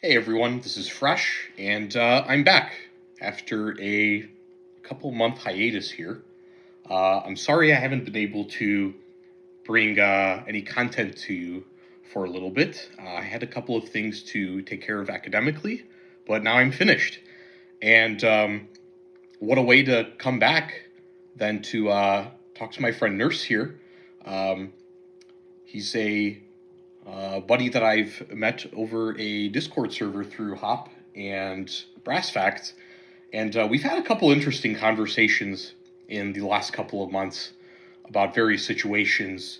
Hey everyone, this is Fresh, and I'm back after a couple month hiatus here. I'm sorry I haven't been able to bring any content to you for a little bit. I had a couple of things to take care of academically, but now I'm finished. And what a way to come back than to talk to my friend Nurse here. Um, he's a buddy that I've met over a Discord server through Hop and Brass Facts, and we've had a couple interesting conversations in the last couple of months about various situations,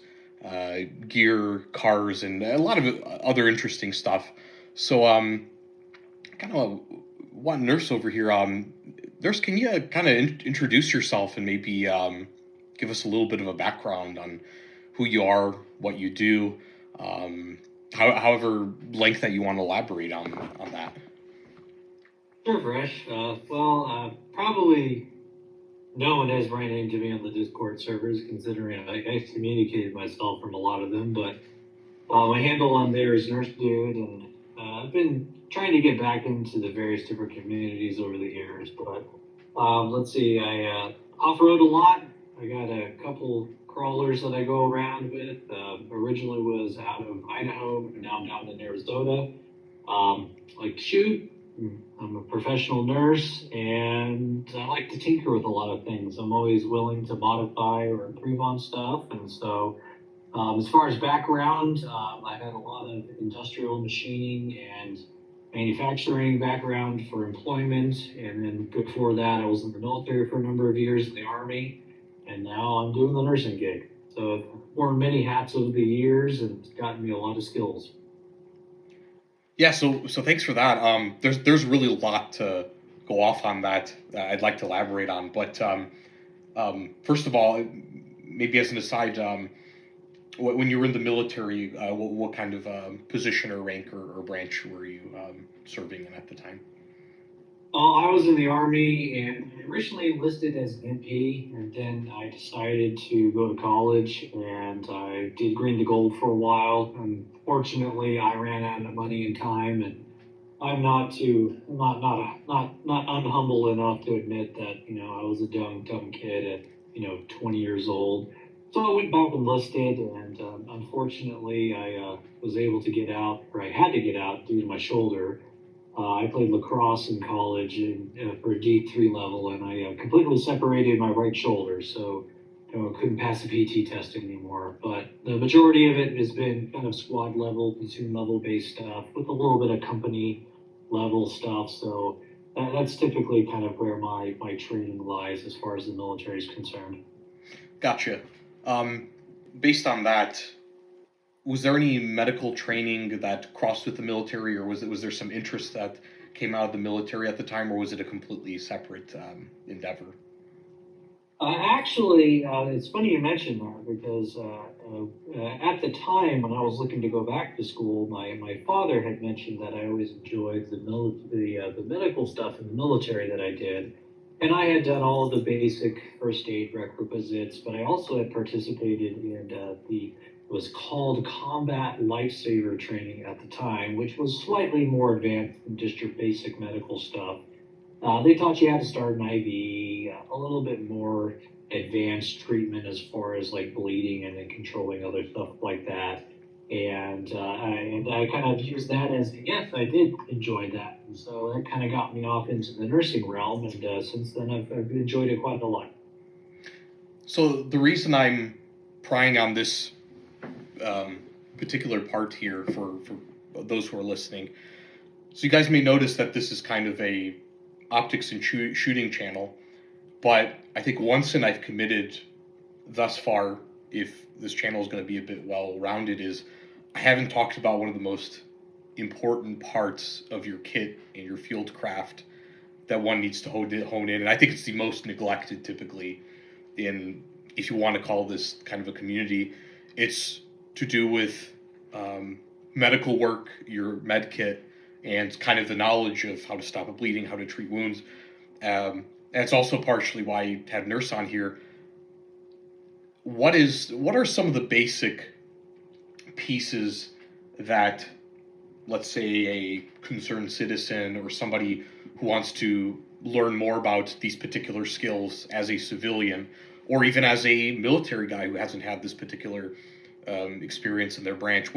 gear, cars, and a lot of other interesting stuff. So, kind of want Nurse over here. Nurse, can you kind of introduce yourself and maybe give us a little bit of a background on who you are, what you do, um, however length that you want to elaborate on that. Sure, Fresh. Probably no one has ran into me on the Discord servers, considering I excommunicated myself from a lot of them. But my handle on there is NurseDude, and I've been trying to get back into the various different communities over the years. But let's see, I off-road a lot. I got a couple crawlers that I go around with. Originally was out of Idaho, but now I'm down in Arizona. Like to shoot. I'm a professional nurse, and I like to tinker with a lot of things. I'm always willing to modify or improve on stuff, and so as far as background, I had a lot of industrial machining and manufacturing background for employment, and then before that, I was in the military for a number of years in the Army, and now I'm doing the nursing gig. So I've worn many hats over the years, and it's gotten me a lot of skills. Yeah, so thanks for that. There's really a lot to go off on that I'd like to elaborate on. But first of all, maybe as an aside, when you were in the military, what kind of position or rank or branch were you serving in at the time? I was in the Army and originally enlisted as an MP, and then I decided to go to college and I did green to gold for a while. Unfortunately, I ran out of money and time, and I'm not unhumble enough to admit that I was a dumb kid at 20 years old. So I went back enlisted, and unfortunately, I was able to get out, or I had to get out due to my shoulder. I played lacrosse in college for a D3 level, and I completely separated my right shoulder, so couldn't pass the PT test anymore. But the majority of it has been kind of squad level, platoon level based stuff with a little bit of company level stuff. So that's typically kind of where my training lies as far as the military is concerned. Gotcha. Um, Based on that, was there any medical training that crossed with the military, or was there some interest that came out of the military at the time, or was it a completely separate endeavor? It's funny you mentioned that because at the time when I was looking to go back to school, my father had mentioned that I always enjoyed the medical stuff in the military that I did, and I had done all of the basic first aid requisites, but I also had participated in the it was called combat lifesaver training at the time, which was slightly more advanced than just your basic medical stuff. They taught you how to start an IV, a little bit more advanced treatment as far as like bleeding and then controlling other stuff like that. And I kind of used that as yes, I did enjoy that, and so that kind of got me off into the nursing realm. And since then, I've enjoyed it quite a lot. So the reason I'm prying on this particular part here for those who are listening, so you guys may notice that this is kind of a optics and shooting channel, but I think once and I've committed thus far, if this channel is going to be a bit well rounded, is I haven't talked about one of the most important parts of your kit and your field craft that one needs to hone in, and I think it's the most neglected typically in, if you want to call this kind of a community, it's to do with medical work, your med kit, and kind of the knowledge of how to stop a bleeding, how to treat wounds. And it's also partially why I have Nurse on here. What are some of the basic pieces that let's say, a concerned citizen or somebody who wants to learn more about these particular skills as a civilian, or even as a military guy who hasn't had this particular experience in their branch?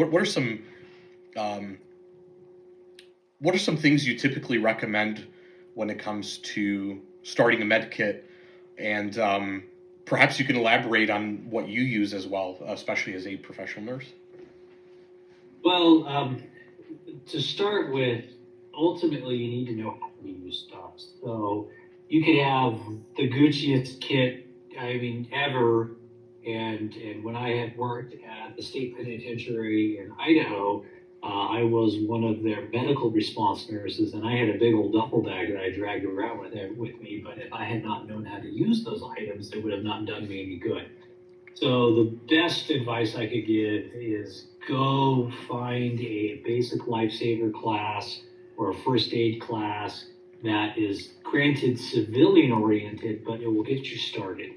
Um, what are some things you typically recommend when it comes to starting a med kit? And perhaps you can elaborate on what you use as well, especially as a professional nurse. Well, to start with, ultimately you need to know how to use stuff. So you could have the Gucciest kit, I mean, ever. And when I had worked at the state penitentiary in Idaho, I was one of their medical response nurses, and I had a big old duffel bag that I dragged around with me. But if I had not known how to use those items, they would have not done me any good. So the best advice I could give is go find a basic lifesaver class or a first aid class that is granted civilian oriented, but it will get you started.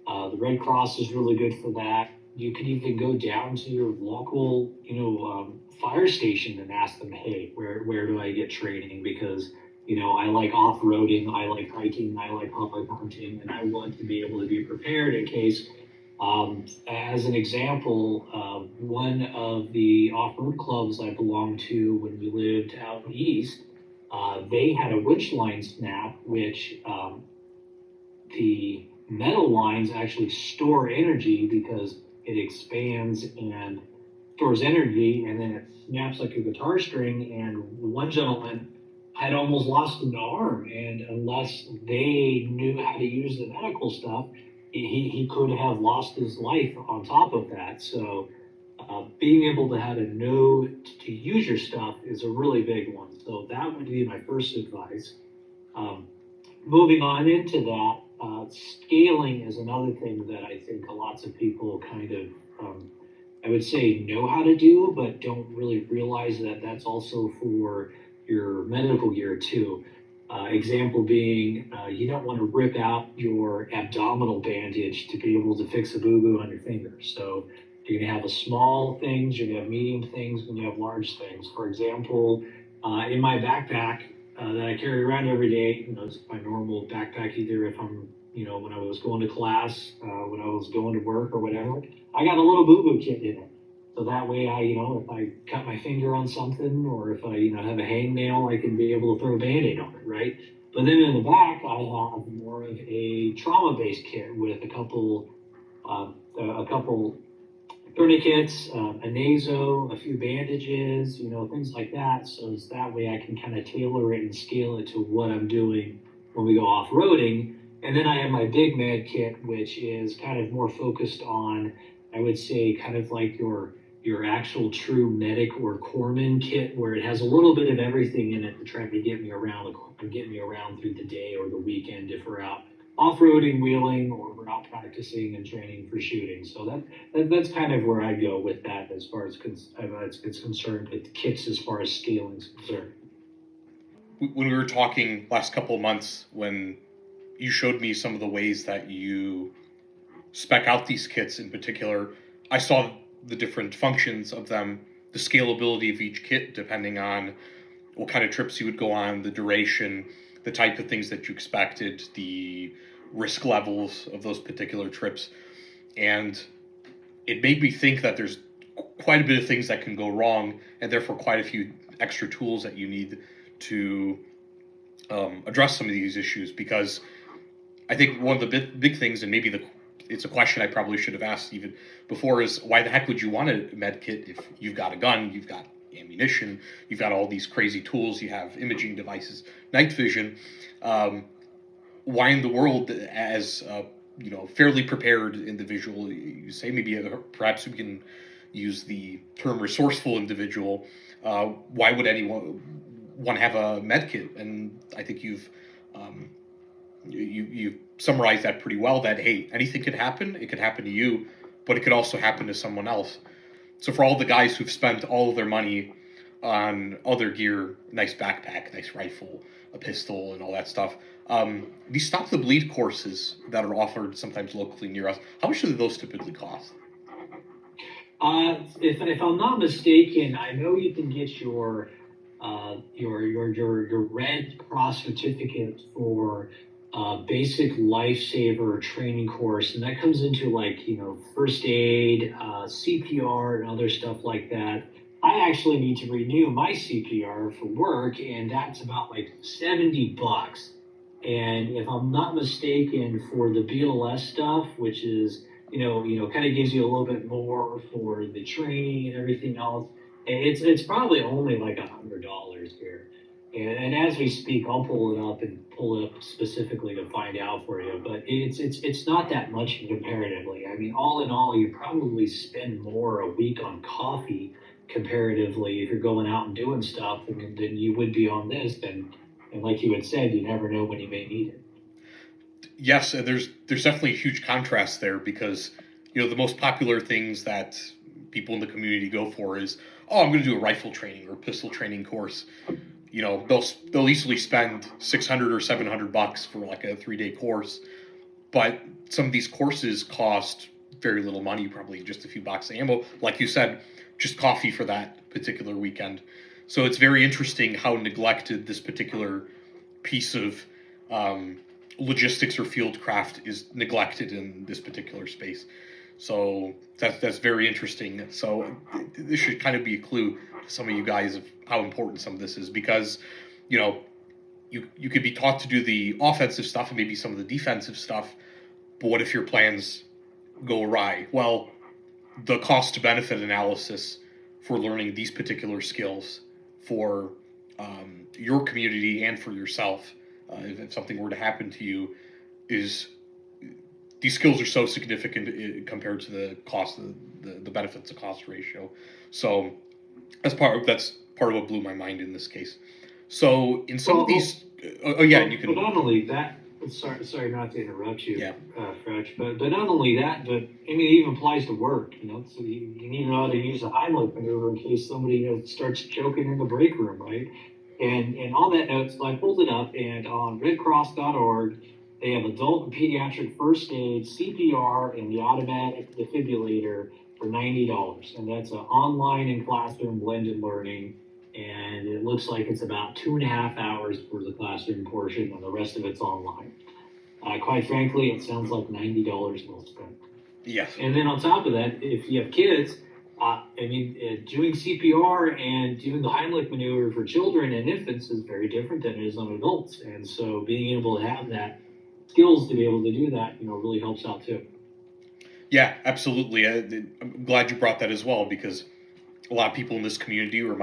The Red Cross is really good for that. You can even go down to your local, fire station and ask them, hey, where do I get training? Because I like off-roading, I like hiking, I like public hunting, and I want to be able to be prepared in case as an example, one of the off-road clubs I belonged to when we lived out east, they had a winch line snap, which the metal lines actually store energy because it expands and stores energy, and then it snaps like a guitar string. And one gentleman had almost lost an arm, and unless they knew how to use the medical stuff, he could have lost his life on top of that. So being able to how to know to use your stuff is a really big one. So that would be my first advice. Moving on into that, scaling is another thing that I think lots of people kind of, I would say, know how to do, but don't really realize that that's also for your medical gear too. Example being, you don't want to rip out your abdominal bandage to be able to fix a boo-boo on your finger. So you're going to have a small things, you're going to have medium things, and you have large things. For example, in my backpack that I carry around every day, it's my normal backpack, either if I'm, when I was going to class, when I was going to work or whatever, I got a little boo-boo kit in it. So that way if I cut my finger on something, or if I, have a hangnail, I can be able to throw a Band-Aid on it, right? But then in the back, I have more of a trauma-based kit with a couple tourniquets, a naso, a few bandages, things like that. So it's that way I can kind of tailor it and scale it to what I'm doing when we go off-roading. And then I have my big med kit, which is kind of more focused on, I would say, kind of like your actual true medic or corpsman kit, where it has a little bit of everything in it to try to get me around through the day or the weekend if we're out off-roading, wheeling, or we're out practicing and training for shooting. So that's kind of where I go with that as far as it's concerned with kits as far as scaling is concerned. When we were talking last couple of months, when you showed me some of the ways that you spec out these kits in particular, I saw the different functions of them, the scalability of each kit depending on what kind of trips you would go on, the duration, the type of things that you expected, the risk levels of those particular trips. And it made me think that there's quite a bit of things that can go wrong, and therefore quite a few extra tools that you need to address some of these issues. Because I think one of the big things, and maybe it's a question I probably should have asked even before, is why the heck would you want a med kit if you've got a gun, you've got ammunition, you've got all these crazy tools, you have imaging devices, night vision. Why in the world, as fairly prepared individual, you say, maybe perhaps we can use the term resourceful individual, why would anyone want to have a med kit? And I think you've summarized that pretty well, that hey, anything could happen. It could happen to you, but it could also happen to someone else. So for all the guys who've spent all of their money on other gear, nice backpack, nice rifle, a pistol, and all that stuff, these Stop the Bleed courses that are offered sometimes locally near us, how much do those typically cost? If I'm not mistaken, I know you can get your your Red Cross certificate for basic lifesaver training course, and that comes into like first aid, CPR, and other stuff like that. I actually need to renew my CPR for work, and that's about like $70. And if I'm not mistaken, for the BLS stuff, which is kind of gives you a little bit more for the training and everything else, it's probably only like $100 here. And as we speak, I'll pull it up and pull it up specifically to find out for you. But it's not that much comparatively. I mean, all in all, you probably spend more a week on coffee comparatively if you're going out and doing stuff than you would be on this. And like you had said, you never know when you may need it. Yes, and there's definitely a huge contrast there because the most popular things that people in the community go for is, oh, I'm going to do a rifle training or pistol training course. They'll easily spend $600 or $700 for like a 3-day course, but some of these courses cost very little money, probably just a few bucks of ammo. Like you said, just coffee for that particular weekend. So it's very interesting how neglected this particular piece of logistics or field craft is neglected in this particular space. So that's very interesting. So this should kind of be a clue to some of you guys of how important some of this is because, you could be taught to do the offensive stuff and maybe some of the defensive stuff, but what if your plans go awry? Well, the cost to benefit analysis for learning these particular skills for your community and for yourself, if something were to happen to you, is these skills are so significant compared to the cost, the benefits to cost ratio. So that's part of what blew my mind in this case. So in some of these, yeah, you can. But not only that, sorry not to interrupt you, Yeah. Fretch, but not only that, but I mean, it even applies to work. So you need to know how to use a Heimlich maneuver in case somebody starts choking in the break room, right? And on that note, so I pulled it up, and on redcross.org, they have adult and pediatric first aid, CPR, and the automatic defibrillator for $90, and that's an online and classroom blended learning. And it looks like it's about 2.5 hours for the classroom portion, and the rest of it's online. Quite frankly, it sounds like $90 well spent. Yes. And then on top of that, if you have kids, doing CPR and doing the Heimlich maneuver for children and infants is very different than it is on adults. And so being able to have that skills to be able to do that, really helps out too. Yeah, absolutely. I'm glad you brought that as well because a lot of people in this community or who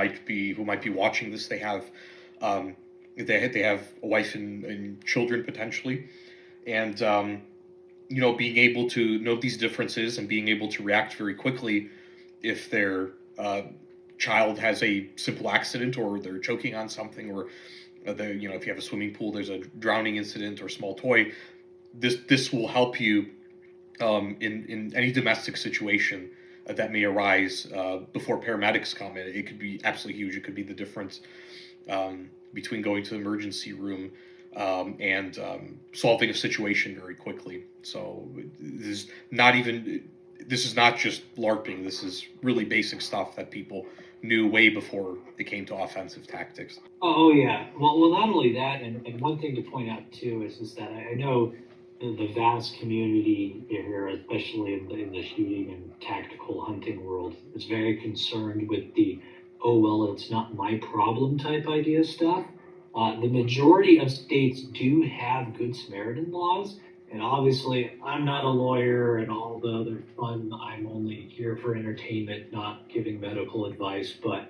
might be watching this, they have they have a wife and children potentially, and being able to know these differences and being able to react very quickly if their child has a simple accident or they're choking on something or if you have a swimming pool, there's a drowning incident or small toy. This will help you in any domestic situation that may arise before paramedics come in. It could be absolutely huge. It could be the difference between going to the emergency room and solving a situation very quickly. So this is not just LARPing. This is really basic stuff that people knew way before they came to offensive tactics. Oh yeah. Well, not only that, and one thing to point out too is that I know the vast community here, especially in the shooting and tactical hunting world, is very concerned with the "oh well, it's not my problem" type idea stuff. The majority of states do have Good Samaritan laws, and obviously, I'm not a lawyer and all the other fun. I'm only here for entertainment, not giving medical advice. But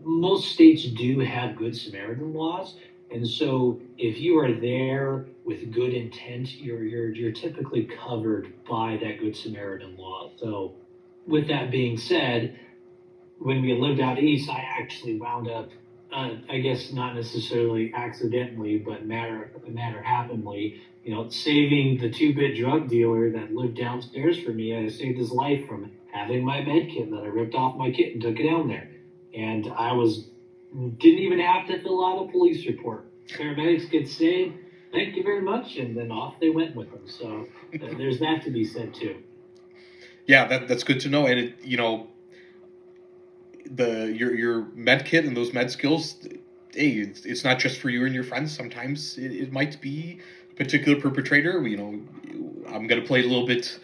most states do have Good Samaritan laws, and so if you are there with good intent, you're typically covered by that Good Samaritan law. So, with that being said, when we lived out east, I actually wound up, I guess not necessarily accidentally, but matter happenly, saving the 2-bit drug dealer that lived downstairs from me. I saved his life from having my med kit that I ripped off my kit and took it down there. And didn't even have to fill out a police report. Paramedics get saved. Thank you very much. And then off they went with them. So there's that to be said too. Yeah, that's good to know. And your med kit and those med skills, hey, it's not just for you and your friends. Sometimes it might be a particular perpetrator. I'm gonna play a little bit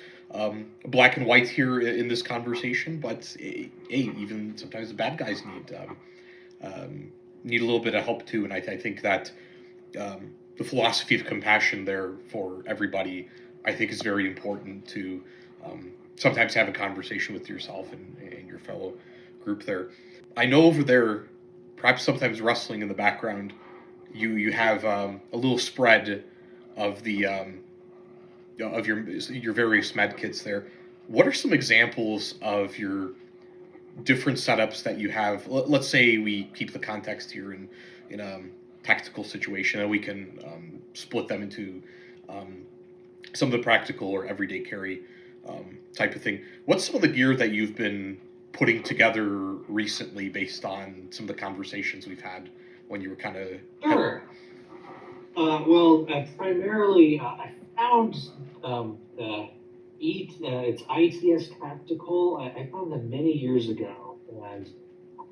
black and white here in this conversation, but hey, even sometimes the bad guys need a little bit of help too. And I think that the philosophy of compassion there for everybody, I think, is very important to sometimes have a conversation with yourself and your fellow group there. I know over there, perhaps sometimes rustling in the background, you have a little spread of the of your various med kits there. What are some examples of your different setups that you have? Let's say we keep the context here in a tactical situation, and we can split them into some of the practical or everyday carry type of thing. What's some of the gear that you've been putting together recently based on some of the conversations we've had when you were kind of... Sure. Primarily, I found it's ITS Tactical. I found them many years ago, and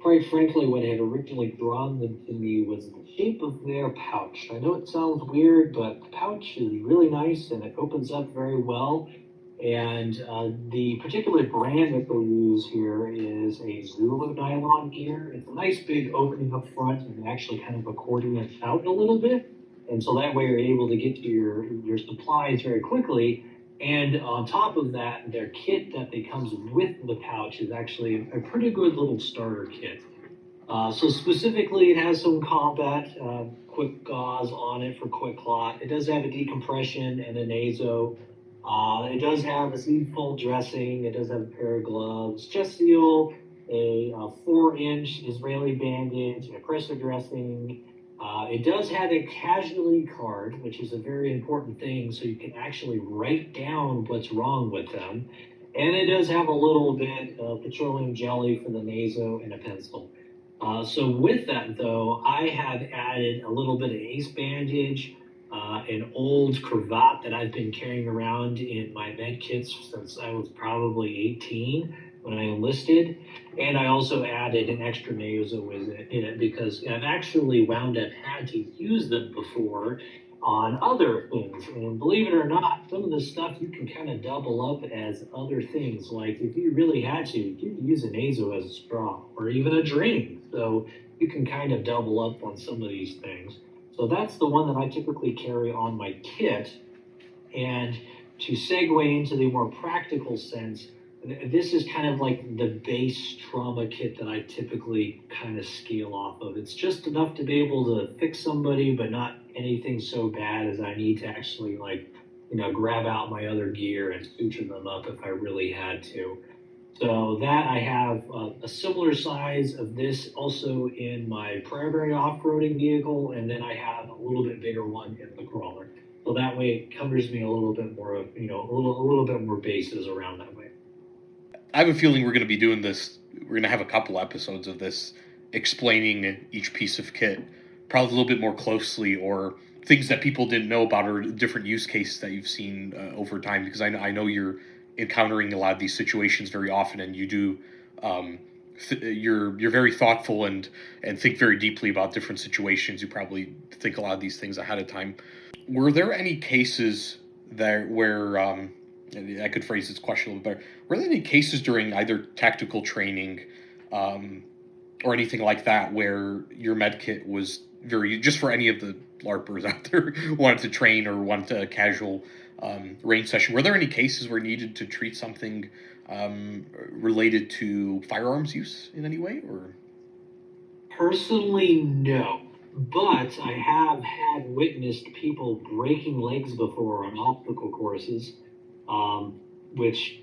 quite frankly, what had originally drawn them to me was the shape of their pouch. I know it sounds weird, but the pouch is really nice, and it opens up very well. And the particular brand that they use here is a Zulu nylon gear. It's a nice big opening up front and actually kind of accordion it out a little bit. And so that way you're able to get to your supplies very quickly. And on top of that, their kit that comes with the pouch is actually a pretty good little starter kit. So specifically, it has some combat quick gauze on it for quick clot. It does have a decompression and a naso. It does have a sleeve-full dressing. It does have a pair of gloves, chest seal, a 4-inch Israeli bandage, a pressure dressing. It does have a casualty card, which is a very important thing, so you can actually write down what's wrong with them. And it does have a little bit of petroleum jelly for the naso and a pencil. So with that, though, I have added a little bit of ace bandage, an old cravat that I've been carrying around in my med kits since I was probably 18 when I enlisted. And I also added an extra naso in it because I've actually wound up had to use them before on other things. And believe it or not, some of the stuff you can kind of double up as other things. Like if you really had to, you could use a naso as a straw or even a drink. So you can kind of double up on some of these things. So that's the one that I typically carry on my kit. And to segue into the more practical sense, this is kind of like the base trauma kit that I typically kind of scale off of. It's just enough to be able to fix somebody, but not anything so bad as I need to actually grab out my other gear and suture them up if I really had to. So that I have a similar size of this also in my primary off-roading vehicle, and then I have a little bit bigger one in the crawler. So that way it covers me a little bit more of, a little bit more bases around that way. I have a feeling we're going to be doing this. We're going to have a couple episodes of this explaining each piece of kit probably a little bit more closely, or things that people didn't know about, or different use cases that you've seen over time, because I know you're encountering a lot of these situations very often, and you do you're very thoughtful and think very deeply about different situations. You probably think a lot of these things ahead of time. Were there any cases there where I could phrase this question a little better? Were there any cases during either tactical training or anything like that where your med kit was very, just for any of the LARPers out there who wanted to train or wanted a casual range session, were there any cases where you needed to treat something related to firearms use in any way? Or personally, no. But I have had witnessed people breaking legs before on obstacle courses, which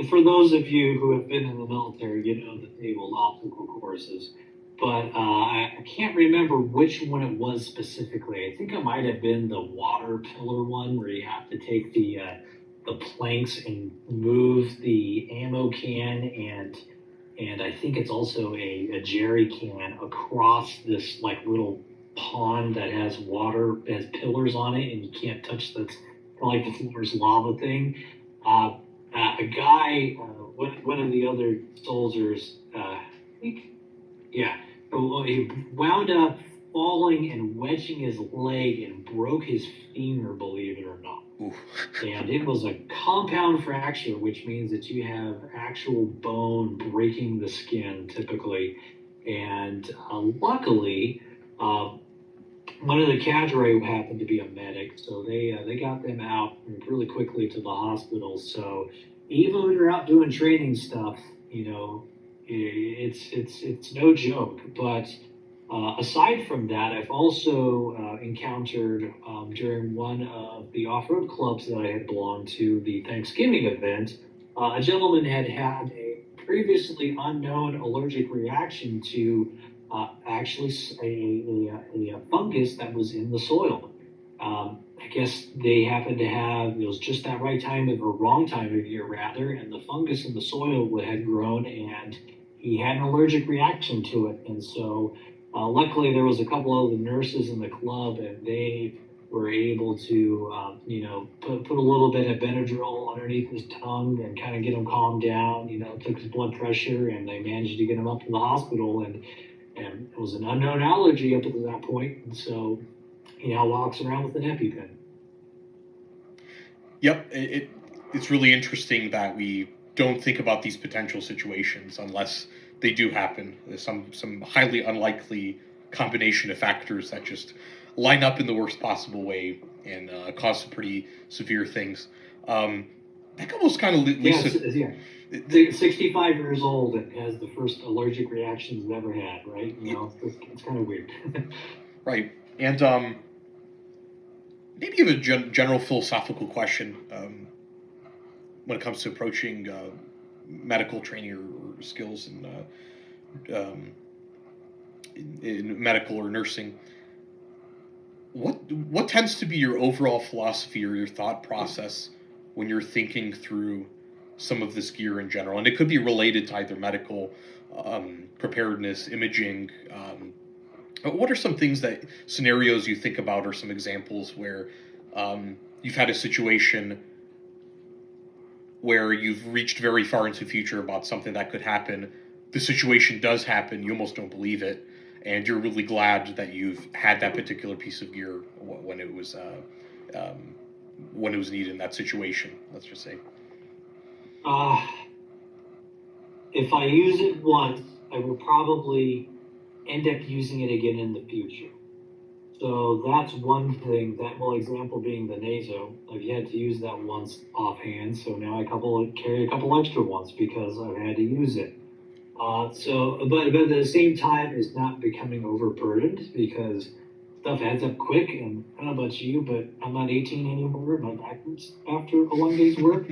for those of you who have been in the military, you know the table obstacle courses. But I can't remember which one it was specifically. I think it might have been the water pillar one where you have to take the planks and move the ammo can and I think it's also a jerry can across this like little pond that has water, has pillars on it, and you can't touch the like the floor's lava thing. A guy, one of the other soldiers, Yeah. Well, he wound up falling and wedging his leg and broke his femur, believe it or not. Ooh. And it was a compound fracture, which means that you have actual bone breaking the skin typically. And luckily, one of the cadre happened to be a medic, so they got them out really quickly to the hospital. So even when you're out doing training stuff, it's no joke. But aside from that, I've also encountered during one of the off-road clubs that I had belonged to, the Thanksgiving event, a gentleman had a previously unknown allergic reaction to actually a fungus that was in the soil. I guess they happened to have, it was just that right time of, or wrong time of year rather, and the fungus in the soil had grown and he had an allergic reaction to it. And so luckily there was a couple of the nurses in the club and they were able to, put a little bit of Benadryl underneath his tongue and kind of get him calmed down, took his blood pressure and they managed to get him up to the hospital. And it was an unknown allergy up to that point, and so he now walks around with an EpiPen. Yep, it's really interesting that we don't think about these potential situations unless they do happen. There's some highly unlikely combination of factors that just line up in the worst possible way and cause some pretty severe things. That almost kind of leads to... 65 years old and has the first allergic reaction he's ever had, right? It's kind of weird. Right. And maybe you have a general philosophical question when it comes to approaching medical training or skills in medical or nursing. What tends to be your overall philosophy or your thought process when you're thinking through some of this gear in general? And it could be related to either medical preparedness, imaging. What are some scenarios you think about, or some examples where you've had a situation where you've reached very far into the future about something that could happen? The situation does happen, you almost don't believe it, and you're really glad that you've had that particular piece of gear when it was needed in that situation, let's just say. If I use it once, I will probably end up using it again in the future. So that's one thing. That example being the naso. I've had to use that once offhand, so now I carry a couple extra ones because I've had to use it. But at the same time, it's not becoming overburdened because stuff adds up quick. And I don't know about you, but I'm not 18 anymore. I'm backwards after a long day's work.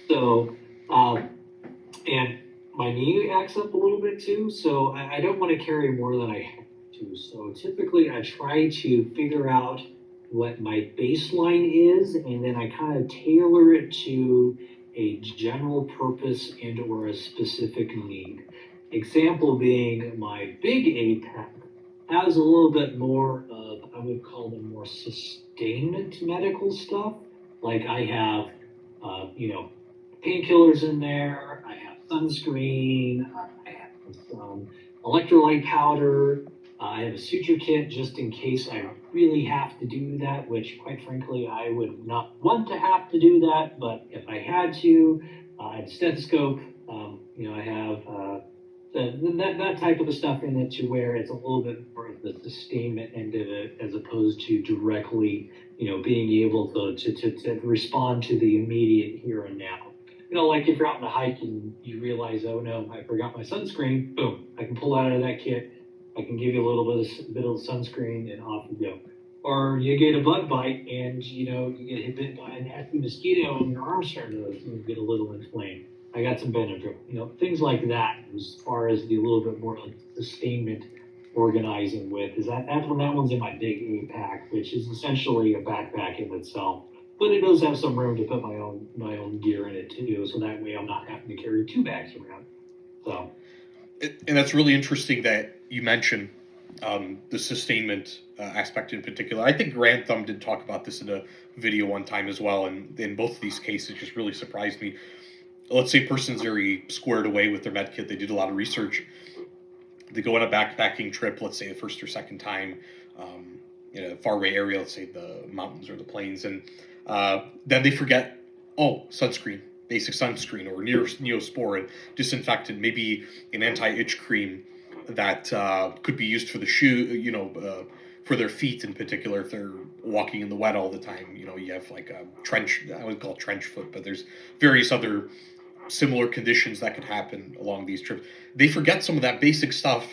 So, and my knee acts up a little bit too. So I don't want to carry more than I have to. So typically I try to figure out what my baseline is, and then I kind of tailor it to a general purpose and or a specific need. Example being my big APAC has a little bit more of, I would call them more sustainment medical stuff. Like I have, painkillers in there, I have sunscreen, I have some electrolyte powder, I have a suture kit just in case I really have to do that, which quite frankly, I would not want to have to do that, but if I had to, I have a stethoscope, I have that type of stuff in it to where it's a little bit more of the sustainment end of it as opposed to directly, being able to respond to the immediate here and now. Like if you're out on a hike and you realize, oh no, I forgot my sunscreen, boom, I can pull out of that kit. I can give you a little bit of sunscreen and off you go. Or you get a bug bite and, you get hit bit by a nasty mosquito and your arm starts to get a little inflamed. I got some Benadryl, things like that as far as the little bit more like sustainment organizing with. That one's in my big APAC, which is essentially a backpack in itself. But it does have some room to put my own gear in it too, so that way I'm not having to carry 2 bags around. So, and that's really interesting that you mentioned the sustainment aspect in particular. I think Grand Thumb did talk about this in a video one time as well, and in both of these cases, just really surprised me. Let's say a person's very squared away with their med kit. They did a lot of research, they go on a backpacking trip, let's say the first or second time, in a faraway area, let's say the mountains or the plains, and then they forget, oh, sunscreen, basic sunscreen, or Neosporin, and disinfectant, maybe an anti-itch cream that could be used for the shoe, for their feet in particular, if they're walking in the wet all the time. You have like a trench, I would call it trench foot, but there's various other similar conditions that could happen along these trips. They forget some of that basic stuff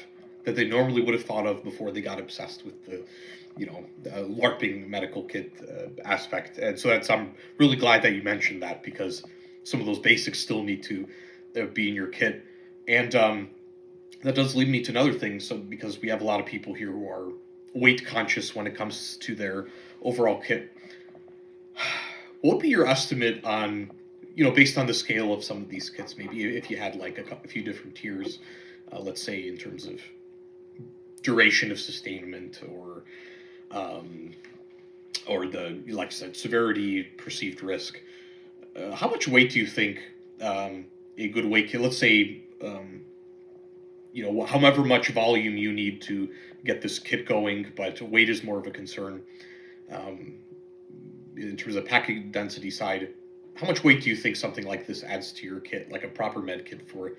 that they normally would have thought of before they got obsessed with the LARPing medical kit aspect. And so I'm really glad that you mentioned that, because some of those basics still need to be in your kit. And that does lead me to another thing. So because we have a lot of people here who are weight conscious when it comes to their overall kit, what would be your estimate on, based on the scale of some of these kits, maybe if you had like a few different tiers, let's say in terms of duration of sustainment, or the, like I said, severity, perceived risk. How much weight do you think a good weight kit, let's say, however much volume you need to get this kit going, but weight is more of a concern in terms of packing density side. How much weight do you think something like this adds to your kit, like a proper med kit for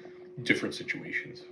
different situations?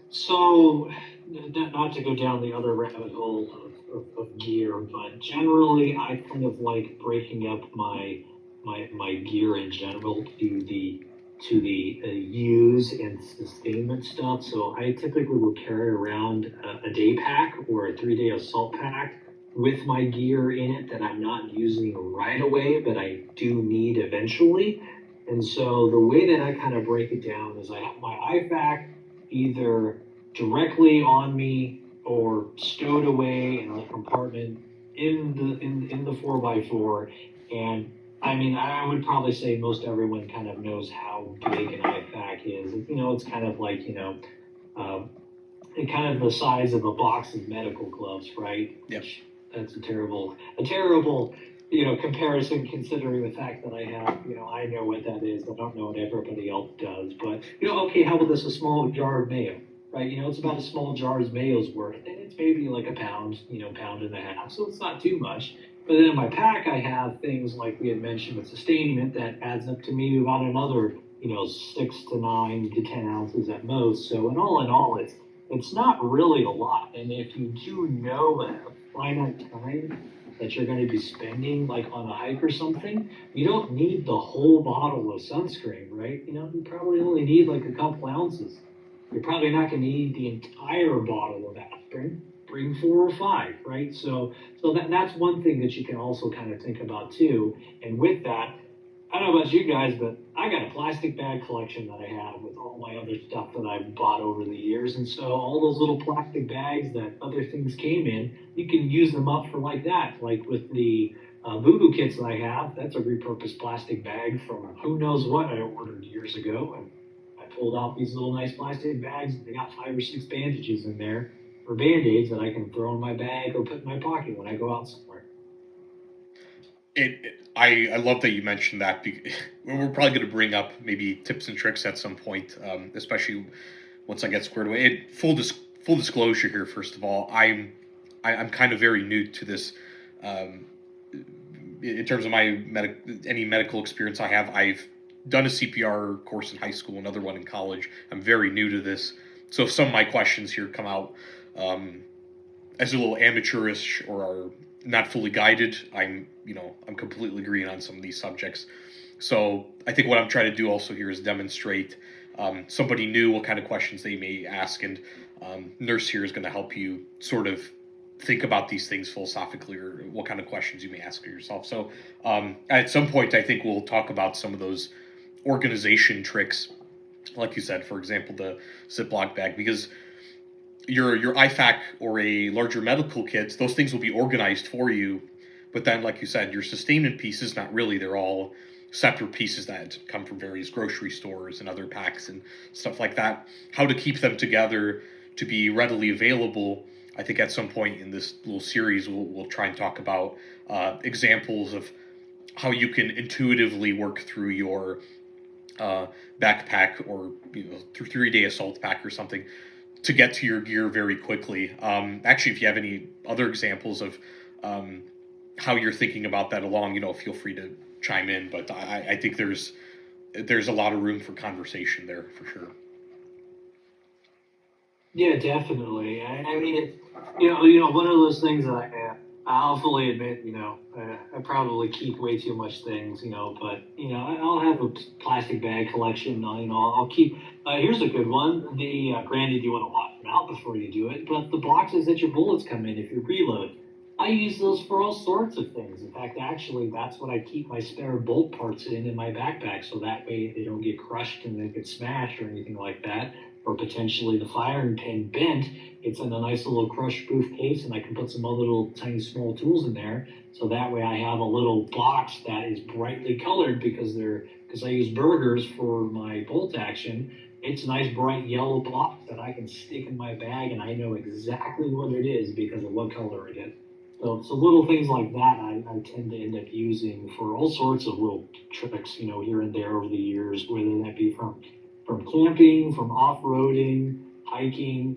So, not to go down the other rabbit hole of gear, but generally I kind of like breaking up my gear in general to the use and sustainment stuff. So I typically will carry around a day pack or a 3-day assault pack with my gear in it that I'm not using right away, but I do need eventually. And so the way that I kind of break it down is I have my IFAC either directly on me or stowed away in a compartment in the 4x4. And I mean, I would probably say most everyone kind of knows how big an IFAC is. It's kind of like, kind of the size of a box of medical gloves, right? Yep. That's a terrible, comparison, considering the fact that I have, I know what that is. I don't know what everybody else does, but, okay, how about this, a small jar of mayo, right? It's about a small jar of mayo's worth, and it's maybe like a pound, pound and a half, so it's not too much. But then in my pack, I have things like we had mentioned with sustainment that adds up to maybe about another, 6 to 9 to 10 ounces at most. So in all, it's not really a lot. And if you do know a finite time that you're going to be spending, like on a hike or something, you don't need the whole bottle of sunscreen, right? You probably only need like a couple ounces. You're probably not going to need the entire bottle of aspirin. Bring 4 or 5, right? So that's one thing that you can also kind of think about too. And with that, I don't know about you guys, but I got a plastic bag collection that I have with all my other stuff that I've bought over the years. And so all those little plastic bags that other things came in, you can use them up for like that. Like with the boo-boo kits that I have, that's a repurposed plastic bag from who knows what I ordered years ago. And I pulled out these little nice plastic bags. They got 5 or 6 bandages in there, or Band-Aids that I can throw in my bag or put in my pocket when I go out somewhere. I love that you mentioned that. We're probably going to bring up maybe tips and tricks at some point, especially once I get squared away. Full disclosure here, first of all, I'm kind of very new to this. In terms of my any medical experience I have, I've done a CPR course in high school, another one in college. I'm very new to this, so if some of my questions here come out as a little amateurish or are not fully guided, I'm completely green on some of these subjects. So I think what I'm trying to do also here is demonstrate somebody new what kind of questions they may ask, and Nurse here is going to help you sort of think about these things philosophically, or what kind of questions you may ask yourself. So at some point, I think we'll talk about some of those organization tricks, like you said, for example, the Ziploc bag, because your IFAC or a larger medical kit, those things will be organized for you. But then, like you said, your sustainment pieces, not really. They're all separate pieces that come from various grocery stores and other packs and stuff like that. How to keep them together to be readily available. I think at some point in this little series, we'll try and talk about examples of how you can intuitively work through your backpack or 3-day assault pack or something to get to your gear very quickly. Actually, if you have any other examples of um, how you're thinking about that along, feel free to chime in. But I think there's a lot of room for conversation there for sure. Yeah, definitely. I mean, one of those things that I'll fully admit, I probably keep way too much things, but, I'll have a plastic bag collection. I'll keep, here's a good one. Granted, you want to wash them out before you do it, but the boxes that your bullets come in if you reload, I use those for all sorts of things. In fact, actually, that's what I keep my spare bolt parts in my backpack, so that way they don't get crushed and they get smashed or anything like that, or potentially the firing pin bent. It's in a nice little crush proof case, and I can put some other little tiny small tools in there. So that way I have a little box that is brightly colored because I use burgers for my bolt action. It's a nice bright yellow box that I can stick in my bag, and I know exactly what it is because of what color it is. So little things like that I tend to end up using for all sorts of little tricks, here and there over the years, whether that be from camping, from off-roading, hiking.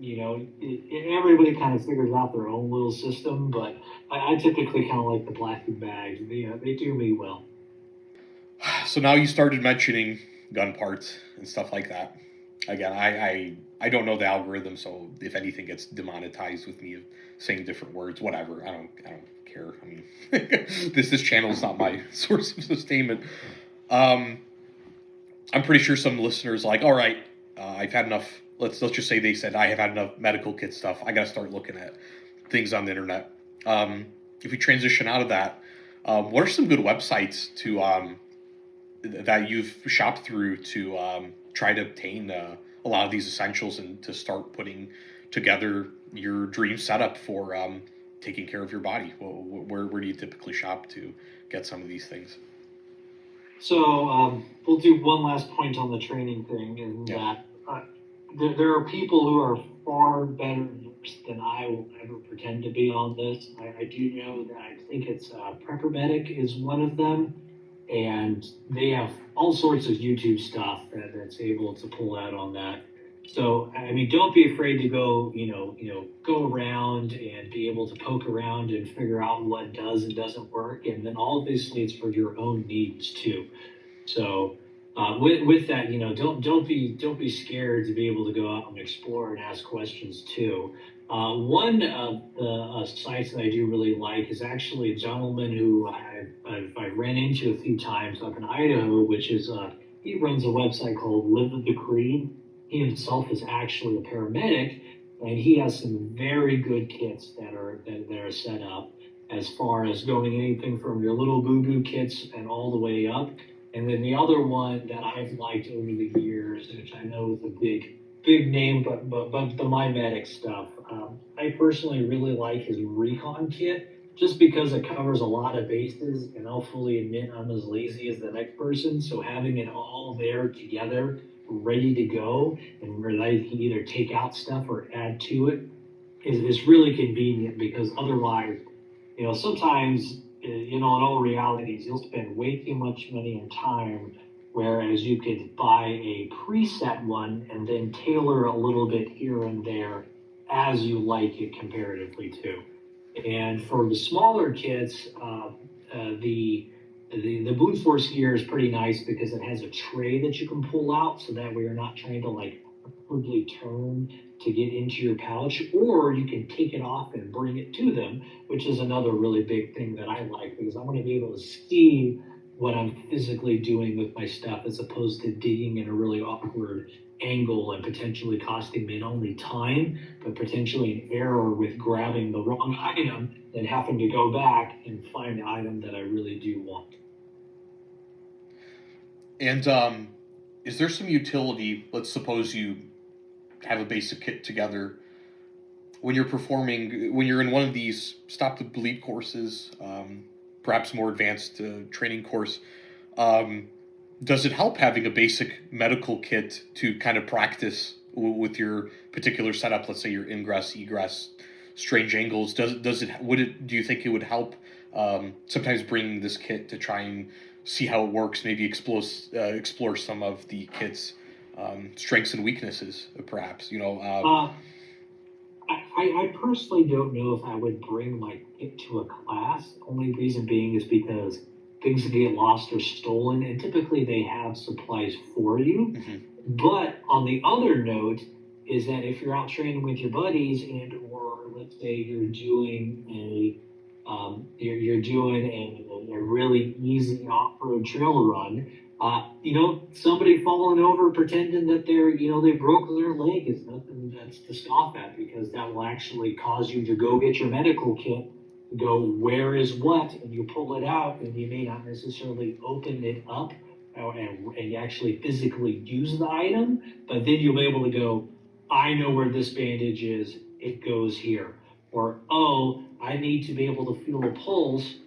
Everybody kind of figures out their own little system, but I typically kind of like the plastic bags. They do me well. So now you started mentioning gun parts and stuff like that. Again, I don't know the algorithm, so if anything gets demonetized with me saying different words, whatever. I don't care. I mean, this channel is not my source of sustainment. Um, I'm pretty sure some listeners are like, all right, I've had enough. Let's just say they said I have had enough medical kit stuff. I got to start looking at things on the internet. If we transition out of that, what are some good websites to that you've shopped through to try to obtain a lot of these essentials and to start putting together your dream setup for taking care of your body? Where do you typically shop to get some of these things? So we'll do one last point on the training thing, in Yeah. that there are people who are far better versed than I will ever pretend to be on this. I do know that I think it's Prepper Medic is one of them, and they have all sorts of YouTube stuff that's able to pull out on that. So I mean, don't be afraid to go, go around and be able to poke around and figure out what does and doesn't work, and then obviously it's for your own needs too. So with that, don't be scared to be able to go out and explore and ask questions too. One of the sites that I do really like is actually a gentleman who I've ran into a few times up in Idaho, which is he runs a website called Live the Creed. He himself is actually a paramedic, and he has some very good kits that are set up as far as going anything from your little boo boo kits and all the way up. And then the other one that I've liked over the years, which I know is a big name, but the My Medic stuff. I personally really like his Recon kit just because it covers a lot of bases, and I'll fully admit I'm as lazy as the next person. So having it all there together, ready to go, and where I can either take out stuff or add to it is really convenient, because otherwise, sometimes, in all realities, you'll spend way too much money and time, whereas you could buy a preset one and then tailor a little bit here and there as you like it comparatively to. And for the smaller kits, the Blue Force gear is pretty nice because it has a tray that you can pull out, so that way you're not trying to like awkwardly turn to get into your pouch, or you can take it off and bring it to them, which is another really big thing that I like, because I want to be able to see what I'm physically doing with my stuff, as opposed to digging in a really awkward angle and potentially costing me not only time, but potentially an error with grabbing the wrong item and having to go back and find the item that I really do want. And is there some utility? Let's suppose you have a basic kit together when you're in one of these stop the bleed courses, perhaps more advanced training course. Um, does it help having a basic medical kit to kind of practice with your particular setup? Let's say your ingress, egress, strange angles. Do you think it would help sometimes bring this kit to try and see how it works, maybe explore some of the kit's strengths and weaknesses, perhaps. I personally don't know if I would bring my kit to a class. Only reason being is because things can get lost or stolen, and typically they have supplies for you. Mhm. But on the other note, is that if you're out training with your buddies, and or let's say you're doing a really easy off-road trail run, somebody falling over pretending that they broke their leg is nothing that's to scoff at, because that will actually cause you to go get your medical kit, go where is what, and you pull it out, and you may not necessarily open it up and actually physically use the item, but then you'll be able to go, I know where this bandage is, it goes here. Or, oh, I need to be able to feel a pulse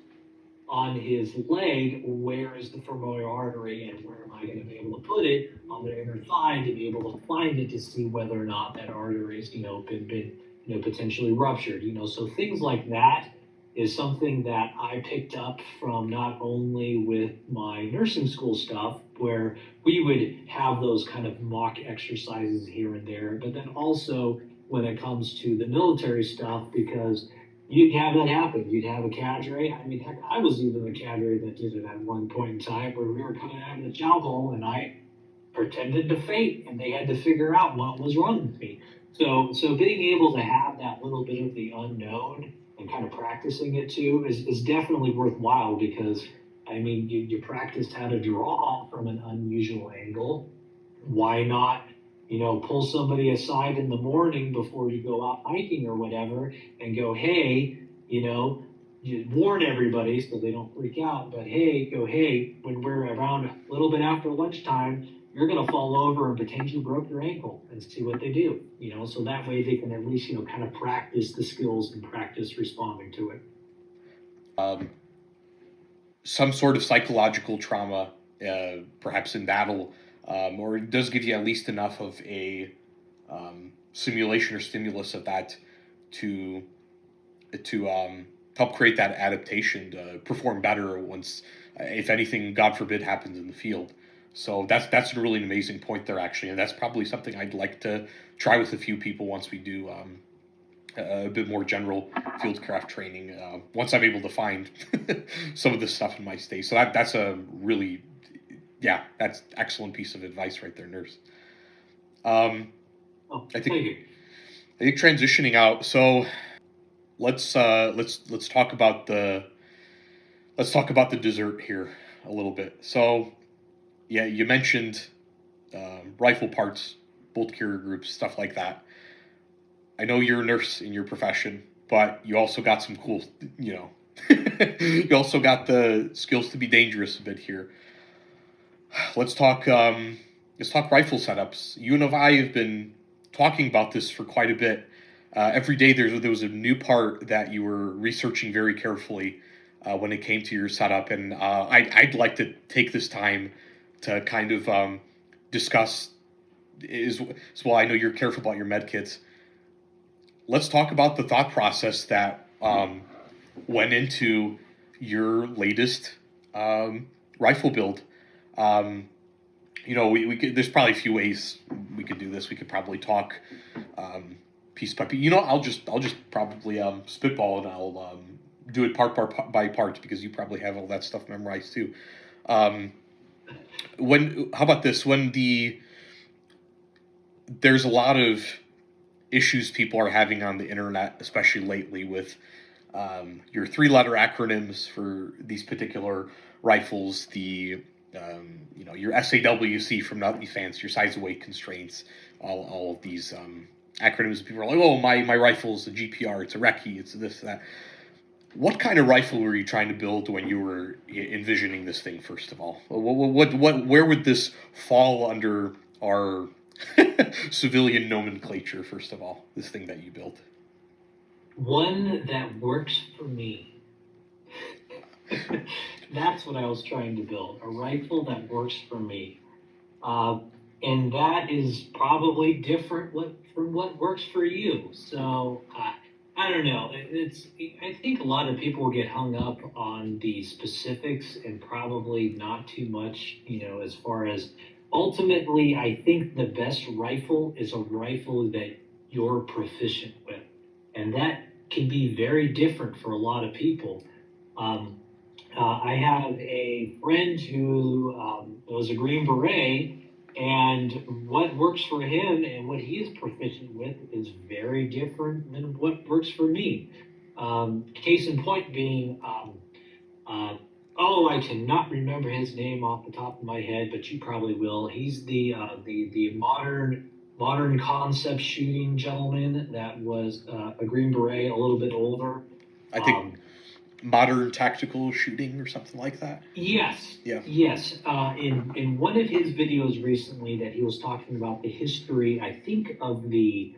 on his leg, where is the femoral artery and where am I going to be able to put it on the inner thigh to be able to find it to see whether or not that artery's been potentially ruptured. So things like that is something that I picked up from not only with my nursing school stuff, where we would have those kind of mock exercises here and there, but then also when it comes to the military stuff, because you'd have that happen. You'd have a cadre. I mean, heck, I was even the cadre that did it at one point in time, where we were coming out of the chow hall and I pretended to faint, and they had to figure out what was wrong with me. So being able to have that little bit of the unknown and kind of practicing it too is definitely worthwhile, because I mean, you practiced how to draw from an unusual angle. Why not, pull somebody aside in the morning before you go out hiking or whatever and go, hey, you warn everybody so they don't freak out, but hey, when we're around a little bit after lunchtime, you're going to fall over and pretend you broke your ankle and see what they do, so that way they can at least, kind of practice the skills and practice responding to it. Some sort of psychological trauma, perhaps in battle, or it does give you at least enough of a simulation or stimulus of that to help create that adaptation to perform better once, if anything, God forbid, happens in the field. So that's a really amazing point there, actually, and that's probably something I'd like to try with a few people once we do a bit more general fieldcraft training. Once I'm able to find some of this stuff in my state, so that's a really, that's excellent piece of advice right there, nurse. Oh, I thank you. think transitioning out. So let's talk about the dessert here a little bit. So yeah, you mentioned rifle parts, bolt carrier groups, stuff like that. I know you're a nurse in your profession, but you also got some cool, you also got the skills to be dangerous a bit here. Let's talk rifle setups. You and I have been talking about this for quite a bit. Every day there was a new part that you were researching very carefully when it came to your setup, and I'd like to take this time to kind of discuss as well. I know you're careful about your med kits. Let's talk about the thought process that went into your latest rifle build. We could, there's probably a few ways we could do this. We could probably talk piece by piece. I'll just probably spitball, and I'll do it part by part, because you probably have all that stuff memorized too. How about this? There's a lot of issues people are having on the internet, especially lately, with your 3-letter acronyms for these particular rifles, your SAWC from Nutley Fans, your size and weight constraints, all of these acronyms. People are like, oh, my rifle is a GPR, it's a recce, it's this, that. What kind of rifle were you trying to build when you were envisioning this thing, first of all? Where would this fall under our civilian nomenclature, first of all, this thing that you built? One that works for me. That's what I was trying to build, a rifle that works for me. And that is probably different from what works for you. So I don't know. I think a lot of people get hung up on the specifics and probably not too much, as far as ultimately, I think the best rifle is a rifle that you're proficient with. And that can be very different for a lot of people. Um, I have a friend who was a Green Beret, and what works for him and what he is proficient with is very different than what works for me. Case in point being, uh, oh, I cannot remember his name off the top of my head, but you probably will. He's the modern concept shooting gentleman that was a Green Beret, a little bit older. I think modern tactical shooting or something like that. Yes. Yeah. Yes. In one of his videos recently that he was talking about the history, I think of the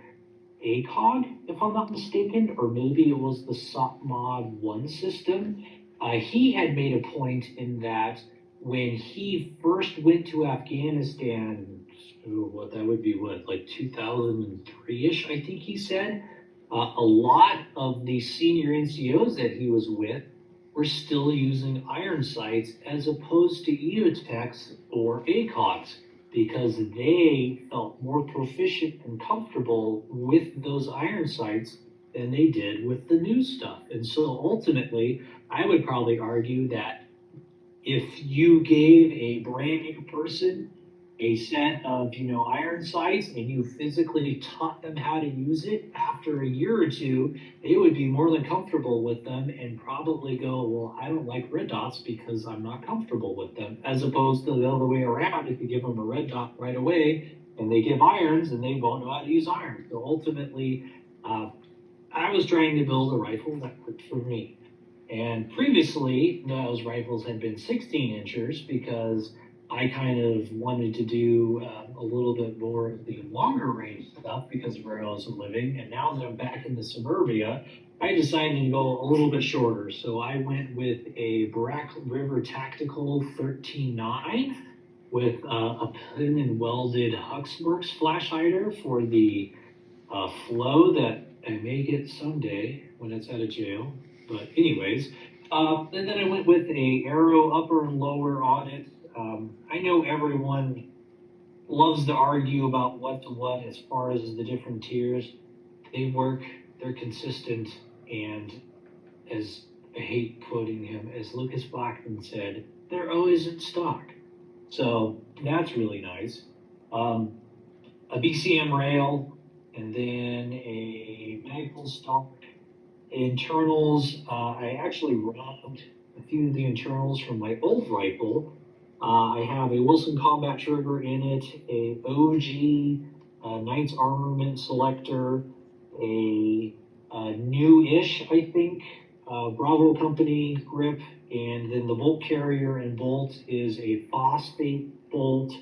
ACOG, if I'm not mistaken, or maybe it was the SOCMOD 1 system. He had made a point in that when he first went to Afghanistan, what that would be, like 2003-ish, I think he said, a lot of the senior NCOs that he was with were still using iron sights as opposed to EOTechs or ACOGs because they felt more proficient and comfortable with those iron sights than they did with the new stuff. And so ultimately, I would probably argue that if you gave a brand new person a set of iron sights and you physically taught them how to use it, after a year or two they would be more than comfortable with them and probably go, well, I don't like red dots because I'm not comfortable with them, as opposed to the other way around. If you give them a red dot right away and they give irons, and they won't know how to use irons. So ultimately, I was trying to build a rifle that worked for me. And previously, those rifles had been 16 inchers because I kind of wanted to do a little bit more of the longer range stuff because of where I was living. And now that I'm back in the suburbia, I decided to go a little bit shorter. So I went with a Black River Tactical 13.9 with a pin and welded Huxworks flash hider for the flow that I may get someday when it's out of jail. But anyways, and then I went with a arrow upper and lower on it. I know everyone loves to argue about what to what as far as the different tiers. They work, they're consistent, and as I hate quoting him, as Lucas Blackman said, they're always in stock. So that's really nice. A BCM rail, and then a magpul stock. Internals, I actually robbed a few of the internals from my old rifle. I have a Wilson Combat Trigger in it, a OG Knights Armament Selector, a new-ish, I think, Bravo Company grip, and then the bolt carrier and bolt is a phosphate bolt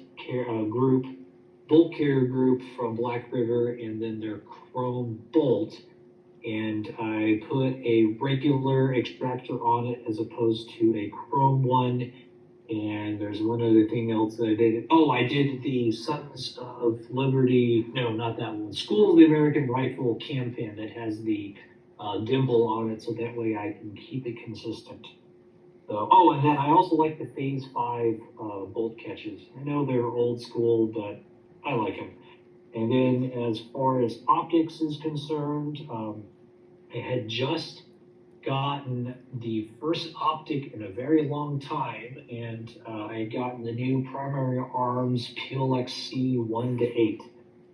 group, bolt carrier group from Black River, and then their chrome bolt. And I put a regular extractor on it as opposed to a chrome one. And there's one other thing else that I did. Oh, I did the Sons of Liberty, no, not that one, School of the American Rifle cam pin that has the dimple on it, so that way I can keep it consistent. So, oh, and then I also like the Phase 5 bolt catches. I know they're old school, but I like them. And then as far as optics is concerned, I had just gotten the first optic in a very long time, and I had gotten the new Primary Arms PLX C 1-8.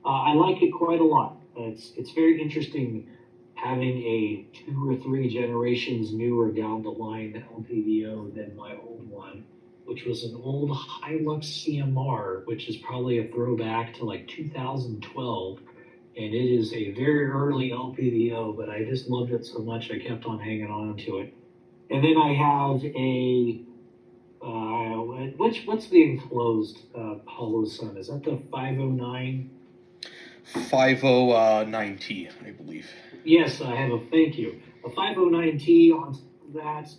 I like it quite a lot. It's very interesting having a 2 or 3 generations newer down the line LPVO than my old one, which was an old Hilux CMR, which is probably a throwback to like 2012. And it is a very early LPVO, but I just loved it so much I kept on hanging on to it. And then I have a, what's the enclosed Hollow Sun? Is that the 509? 509T, I believe. Yes, I have thank you. A 509T on that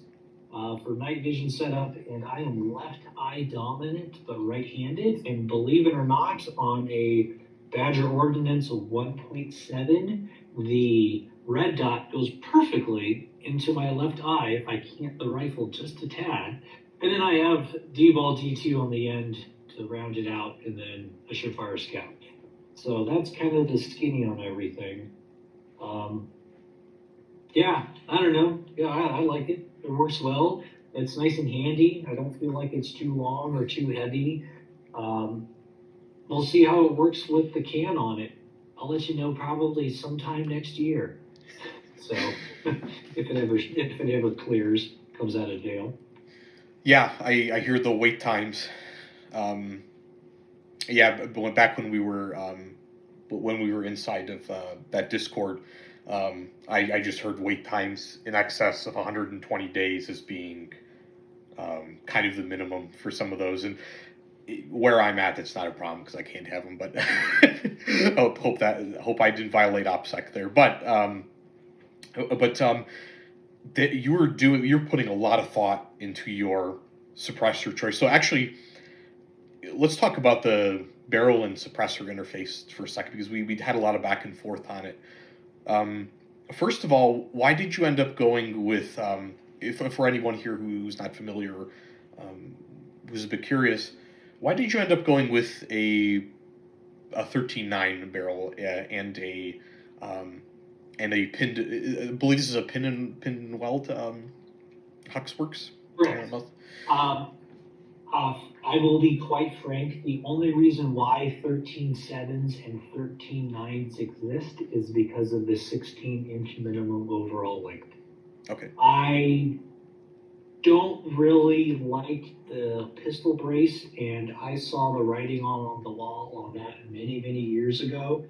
for night vision setup, and I am left eye dominant, but right-handed. And believe it or not, on a Badger Ordnance 1.7, the red dot goes perfectly into my left eye if I cant the rifle just a tad. And then I have D-ball D2 on the end to round it out, and then a Surefire Scout. So that's kind of the skinny on everything. Yeah, I don't know. Yeah, I like it. It works well. It's nice and handy. I don't feel like it's too long or too heavy. We'll see how it works with the can on it. I'll let you know probably sometime next year. So if it ever clears, comes out of jail. Yeah, I hear the wait times. Yeah, but back when we were inside of that Discord, I just heard wait times in excess of 120 days as being kind of the minimum for some of those. And where I'm at, it's not a problem because I can't have them. But hope I didn't violate OPSEC there. That you're putting a lot of thought into your suppressor choice. So actually, let's talk about the barrel and suppressor interface for a second because we had a lot of back and forth on it. First of all, why did you end up going with, if for anyone here who's not familiar, who's a bit curious, why did you end up going with a 13.9 barrel and a pinned, I believe this is a pin and weld Huxworks? Correct. I will be quite frank. The only reason why 13.7s and 13.9s exist is because of the 16-inch minimum overall length. Okay. I don't really like the pistol brace, and I saw the writing on the wall on that many, many years ago.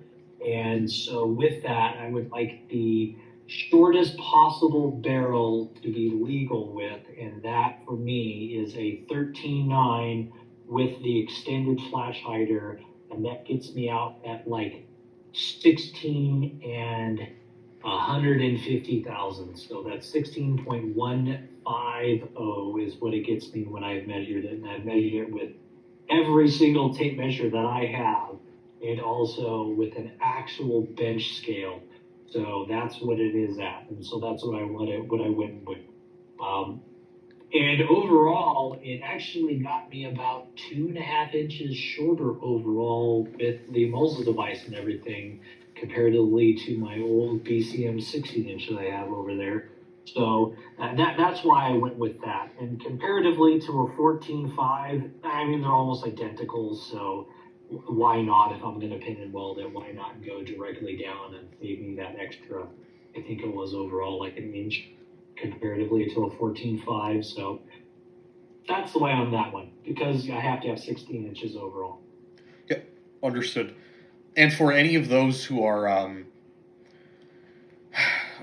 And so with that, I would like the shortest possible barrel to be legal with, and that for me is a 13.9 with the extended flash hider, and that gets me out at like 16 and 150,000. So that's 16.150 is what it gets me when I've measured it, and I've measured it with every single tape measure that I have, and also with an actual bench scale. So that's what it is at, and so that's what I went with. And overall, it actually got me about 2.5 inches shorter overall with the muzzle device and everything, comparatively to my old BCM 16-inch that I have over there. So that's why I went with that. And comparatively to a 14.5, I mean, they're almost identical, so why not? If I'm going to pin and weld it, why not go directly down and save me that extra, I think it was overall like an inch comparatively to a 14.5. So that's the way on that one, because I have to have 16 inches overall. Yeah, understood. And for any of those who are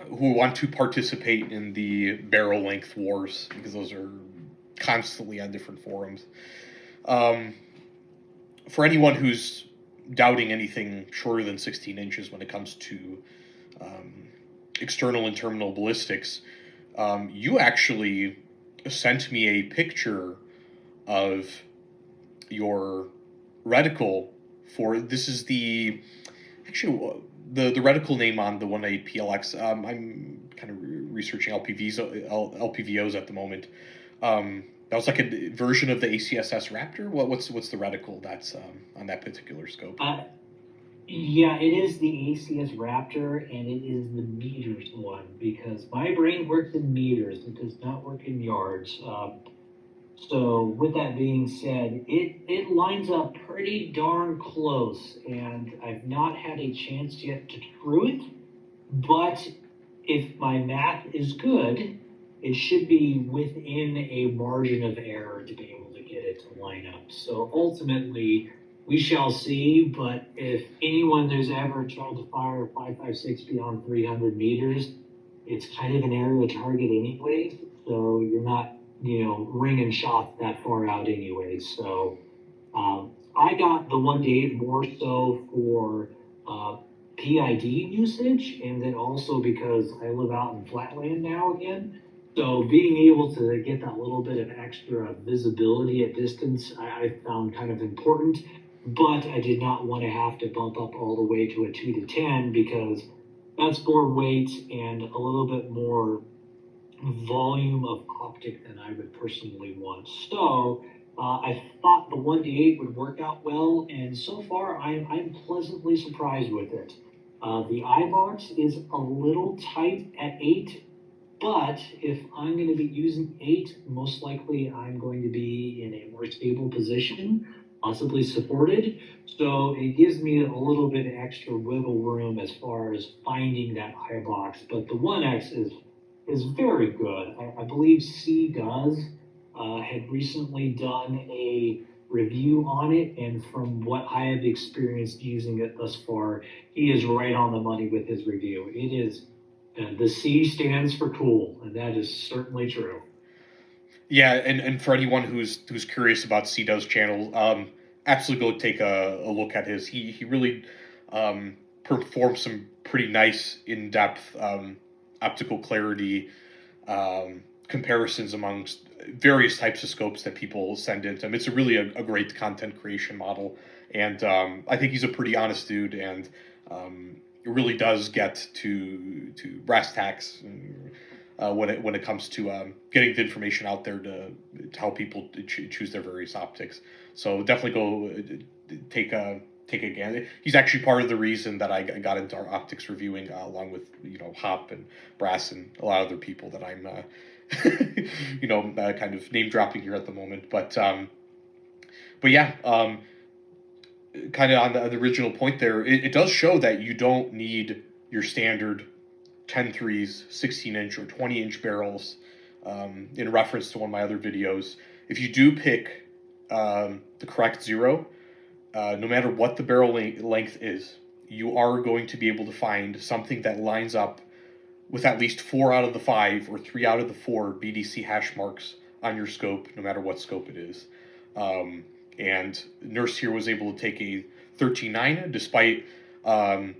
who want to participate in the barrel length wars, because those are constantly on different forums, for anyone who's doubting anything shorter than 16 inches when it comes to external and terminal ballistics, you actually sent me a picture of your reticle for, this is the reticle name on the 1A PLX. I'm kind of researching LPVOs at the moment. That was like a version of the ACSS Raptor. What's the reticle that's on that particular scope? Yeah, it is the ACS Raptor, and it is the meters one, because my brain works in meters. It does not work in yards. So with that being said, it lines up pretty darn close, and I've not had a chance yet to true it, but if my math is good, it should be within a margin of error to be able to get it to line up. So ultimately, we shall see, but if anyone who's ever tried to fire a 5.56 beyond 300 meters, it's kind of an area target anyway, so you're not, ringing shots that far out anyway. So I got the 1-8 more so for PID usage, and then also because I live out in flatland now again. So being able to get that little bit of extra visibility at distance, I found kind of important, but I did not want to have to bump up all the way to a 2 to 10 because that's more weight and a little bit more volume of optic than I would personally want. So I thought the 1 to 8 would work out well, and so far I'm pleasantly surprised with it. The eye box is a little tight at 8, but if I'm going to be using 8, most likely I'm going to be in a more stable position, possibly supported. So it gives me a little bit of extra wiggle room as far as finding that eye box. But the 1X is very good. I believe C does had recently done a review on it, and from what I have experienced using it thus far, he is right on the money with his review. It is the C stands for cool, and that is certainly true. Yeah, and for anyone who's curious about C-Do's channel, absolutely go take a look at his. He really performs some pretty nice in depth optical clarity comparisons amongst various types of scopes that people send in to him. It's really a great content creation model, and I think he's a pretty honest dude, and it really does get to brass tacks when it comes to getting the information out there to help people choose their various optics. So definitely go take a gander. He's actually part of the reason that I got into our optics reviewing, along with Hop and Brass and a lot of other people that I'm kind of name dropping here at the moment. But yeah, kind of on the original point there, it does show that you don't need your standard 10-3s, 16-inch or 20-inch barrels. In reference to one of my other videos, if you do pick the correct zero, no matter what the barrel length is, you are going to be able to find something that lines up with at least 4 out of the 5 or 3 out of the 4 BDC hash marks on your scope, no matter what scope it is. And Nurse here was able to take a 13.9 despite a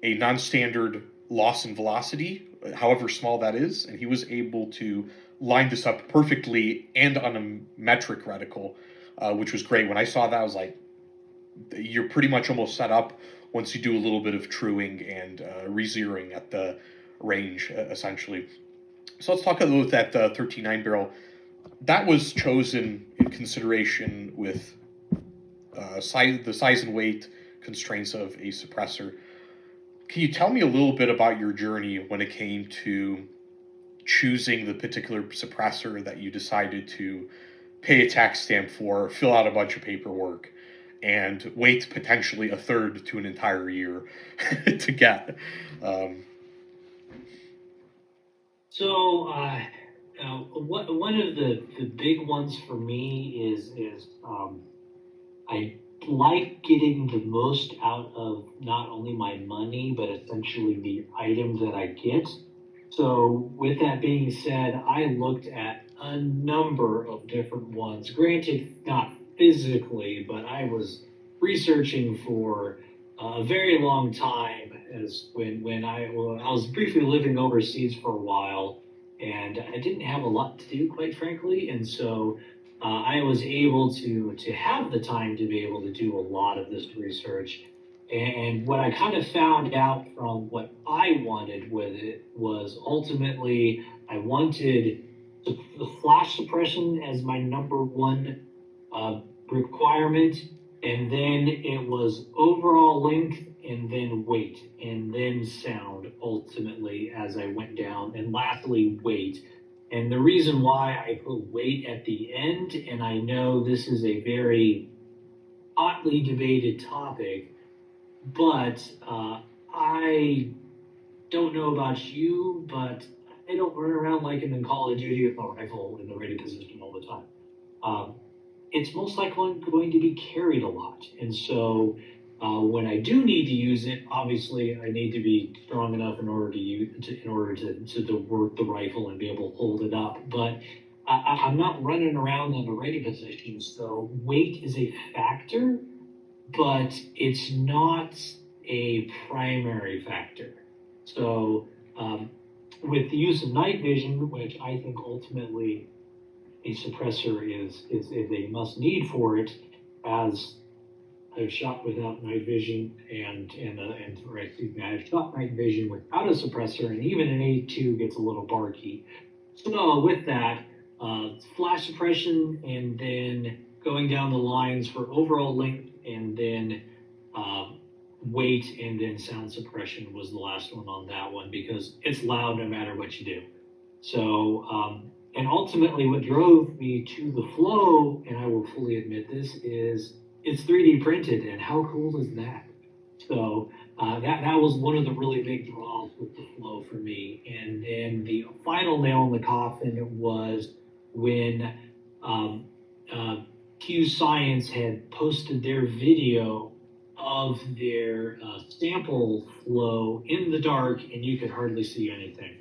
non-standard loss in velocity, however small that is, and he was able to line this up perfectly and on a metric reticle, which was great. When I saw that, I was like, you're pretty much almost set up once you do a little bit of truing and re-zeroing at the range, essentially. So let's talk about that 13.9 barrel. That was chosen in consideration with the size and weight constraints of a suppressor. Can you tell me a little bit about your journey when it came to choosing the particular suppressor that you decided to pay a tax stamp for, fill out a bunch of paperwork, and wait potentially a third to an entire year to get? One of the big ones for me is I like getting the most out of not only my money, but essentially the items that I get. So with that being said, I looked at a number of different ones. Granted, not physically, but I was researching for a very long time. As when I was briefly living overseas for a while, and I didn't have a lot to do, quite frankly, and so I was able to have the time to be able to do a lot of this research. And what I kind of found out from what I wanted with it was ultimately I wanted the flash suppression as my number one requirement, and then it was overall length, and then weight, and then sound ultimately as I went down, and lastly weight. And the reason why I put weight at the end, and I know this is a very hotly debated topic, but I don't know about you, but I don't run around like I'm in Call of Duty with my rifle in the ready position all the time. It's most likely going to be carried a lot, and so when I do need to use it, obviously I need to be strong enough in order to work the rifle and be able to hold it up. But I'm not running around in a ready position, so weight is a factor, but it's not a primary factor. So with the use of night vision, which I think ultimately a suppressor is a must need for it, as I've shot without night vision or excuse me, I've shot night vision without a suppressor, and even an A2 gets a little barky. So with that, flash suppression, and then going down the lines for overall length, and then weight, and then sound suppression was the last one on that one because it's loud no matter what you do. So, and ultimately, what drove me to the Flow, and I will fully admit this, is it's 3D printed, and how cool is that? So that was one of the really big draws with the Flow for me. And then the final nail in the coffin was when Q Science had posted their video of their sample flow in the dark, and you could hardly see anything.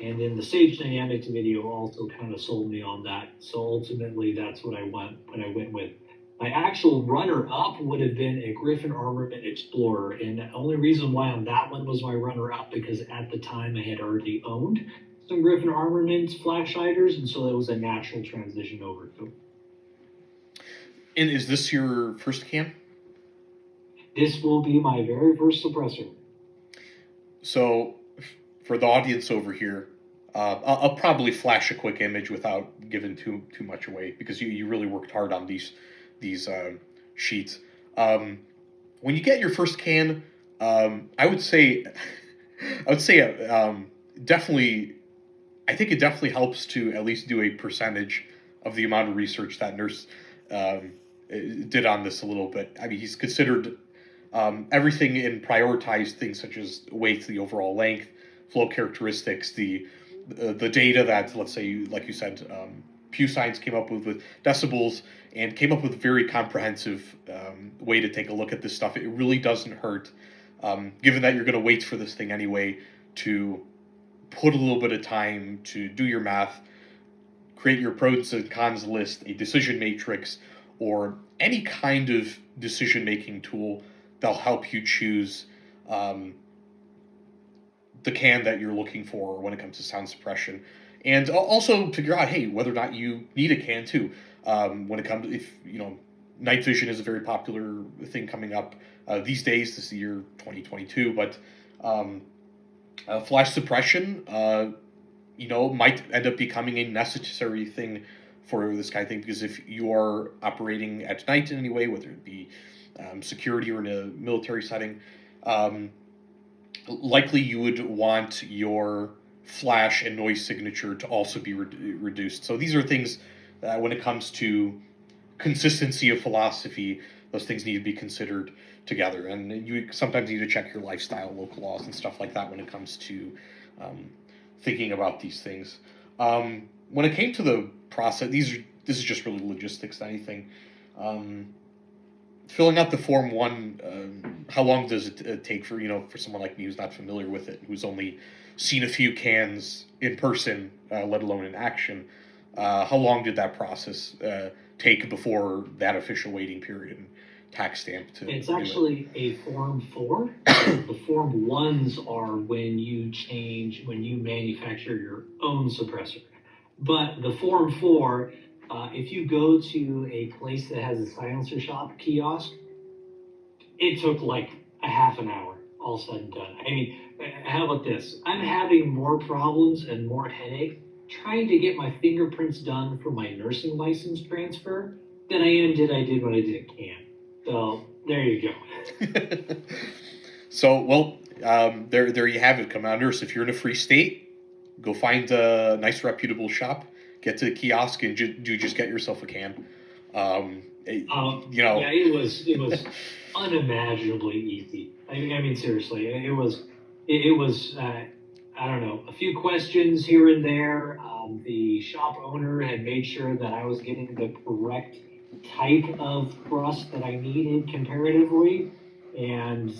And then the Sage Dynamics video also kind of sold me on that. So ultimately, that's what I went with. My actual runner-up would have been a Griffin Armament Explorer, and the only reason why on that one was my runner-up because at the time I had already owned some Griffin Armament flash hiders, and so it was a natural transition over to them. And is this your first cam? This will be my very first suppressor. So, for the audience over here, I'll probably flash a quick image without giving too much away because you really worked hard on these sheets. When you get your first can, I would say definitely. I think it definitely helps to at least do a percentage of the amount of research that Nurse did on this a little bit. I mean, he's considered everything and prioritized things such as weight, the overall length, flow characteristics, the data that, let's say, like you said, Pew Science came up with decibels, and came up with a very comprehensive way to take a look at this stuff. It really doesn't hurt, given that you're going to wait for this thing anyway, to put a little bit of time to do your math, create your pros and cons list, a decision matrix, or any kind of decision-making tool that'll help you choose the can that you're looking for when it comes to sound suppression. And also figure out, hey, whether or not you need a can too. When it comes, if night vision is a very popular thing coming up these days. This is the year 2022, but flash suppression, might end up becoming a necessary thing for this kind of thing, because if you are operating at night in any way, whether it be security or in a military setting, likely you would want your flash and noise signature to also be reduced. So these are things that when it comes to consistency of philosophy, those things need to be considered together. And you sometimes need to check your lifestyle, local laws, and stuff like that when it comes to thinking about these things. When it came to the process, this is just really logistics than anything. Filling out the Form 1, how long does it take for someone like me who's not familiar with it, who's only seen a few cans in person, let alone in action? How long did that process take before that official waiting period and tax stamp to It's do actually a Form 4. The Form 1s are when you manufacture your own suppressor. But the Form 4, if you go to a place that has a silencer shop kiosk, it took like a half an hour, all said and done. I mean, how about this? I'm having more problems and more headache trying to get my fingerprints done for my nursing license transfer than I did when I did a can. So there you go. So, well, there you have it, Commanders. If you're in a free state, go find a nice, reputable shop, get to the kiosk, and just get yourself a can. Yeah, it was unimaginably easy. I mean, seriously, it was. I don't know, a few questions here and there. The shop owner had made sure that I was getting the correct type of thrust that I needed comparatively, and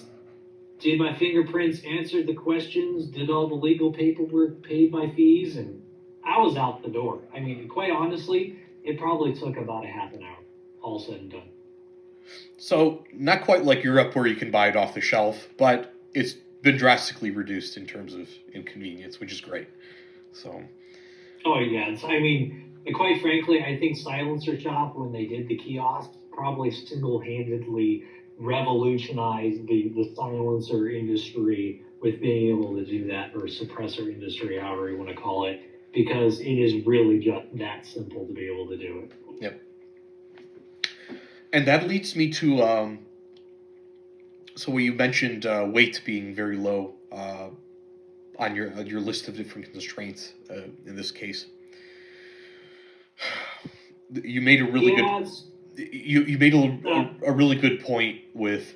did my fingerprints, answered the questions, did all the legal paperwork, paid my fees, and I was out the door. I mean, quite honestly, it probably took about a half an hour, all said and done. So, not quite like Europe where you can buy it off the shelf, but it's been drastically reduced in terms of inconvenience, which is great. So. Oh yeah, I mean, quite frankly, I think Silencer Shop, when they did the kiosks, probably single-handedly revolutionize the silencer industry with being able to do that, or suppressor industry, however you want to call it, because it is really just that simple to be able to do it. Yep. And that leads me to so you mentioned weight being very low on your list of different constraints in this case. You made a really good you made a really good point with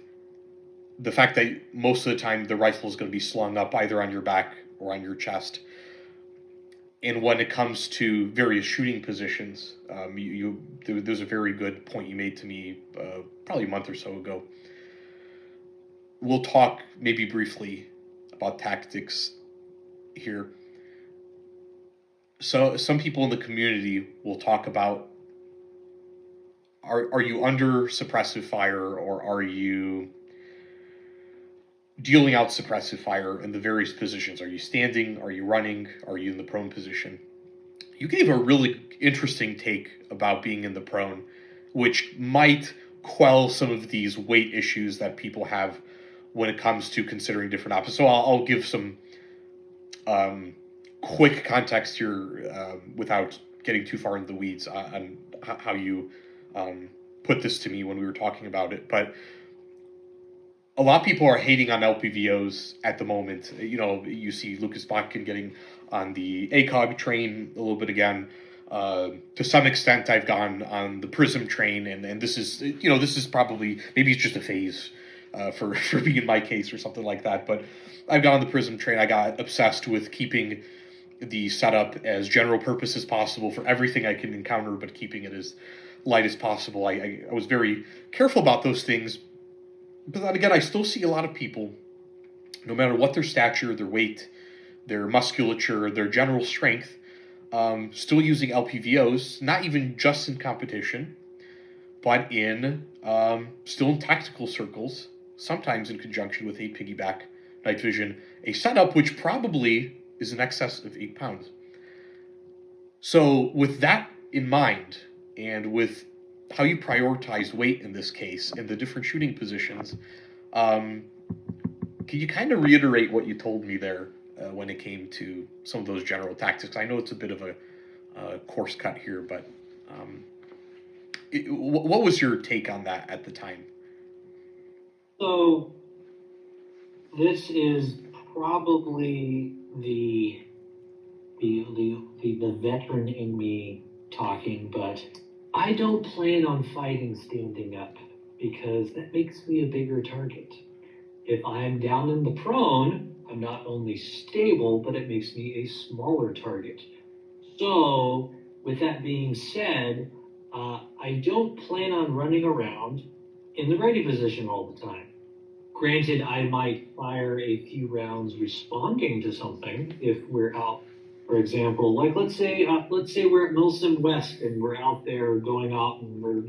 the fact that most of the time the rifle is going to be slung up either on your back or on your chest. And when it comes to various shooting positions, there's a very good point you made to me probably a month or so ago. We'll talk maybe briefly about tactics here. So some people in the community will talk about, are you under suppressive fire, or are you dealing out suppressive fire in the various positions? Are you standing? Are you running? Are you in the prone position? You gave a really interesting take about being in the prone, which might quell some of these weight issues that people have when it comes to considering different options. So I'll give some quick context here without getting too far into the weeds on how you put this to me when we were talking about it. But a lot of people are hating on LPVOs at the moment. You know, you see Lucas Botkin getting on the ACOG train a little bit again. To some extent, I've gone on the Prism train, and this is, you know, this is probably, maybe it's just a phase for being in my case or something like that. But I've gone on the Prism train. I got obsessed with keeping the setup as general purpose as possible for everything I can encounter, but keeping it as light as possible. I was very careful about those things. But then again, I still see a lot of people, no matter what their stature, their weight, their musculature, their general strength, still using LPVOs, not even just in competition, but in still in tactical circles, sometimes in conjunction with a piggyback night vision, a setup which probably is in excess of 8 pounds. So with that in mind, and with how you prioritize weight in this case and the different shooting positions, can you kind of reiterate what you told me there when it came to some of those general tactics? I know it's a bit of a course cut here, but what was your take on that at the time? So this is probably the veteran in me talking, but I don't plan on fighting standing up because that makes me a bigger target. If I'm down in the prone, I'm not only stable, but it makes me a smaller target. So, with that being said, I don't plan on running around in the ready position all the time. Granted, I might fire a few rounds responding to something if we're out. For example, like let's say we're at Milsom West and we're out there going out and we're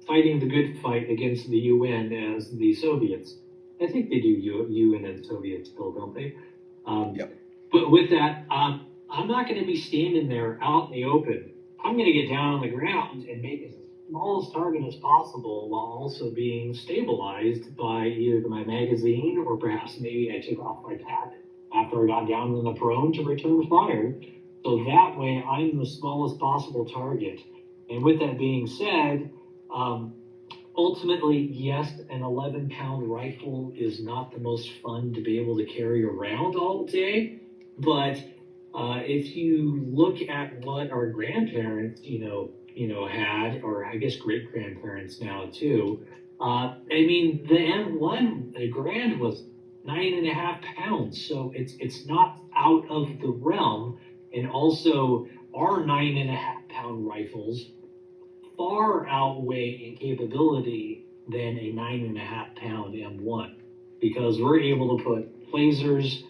fighting the good fight against the UN as the Soviets. I think they do UN and Soviets still, don't they? Yep. But with that, I'm not going to be standing there out in the open. I'm going to get down on the ground and make as small as target as possible while also being stabilized by either my magazine or perhaps maybe I took off my pack after I got down in the prone to return fire. So that way I'm the smallest possible target. And with that being said, ultimately, yes, an 11-pound rifle is not the most fun to be able to carry around all day. But if you look at what our grandparents, had, or I guess great grandparents now too. I mean, the M1, the Grand was 9.5 pounds, so it's not out of the realm. And also, our 9.5 pound rifles far outweigh in capability than a 9.5 pound M1 because we're able to put lasers,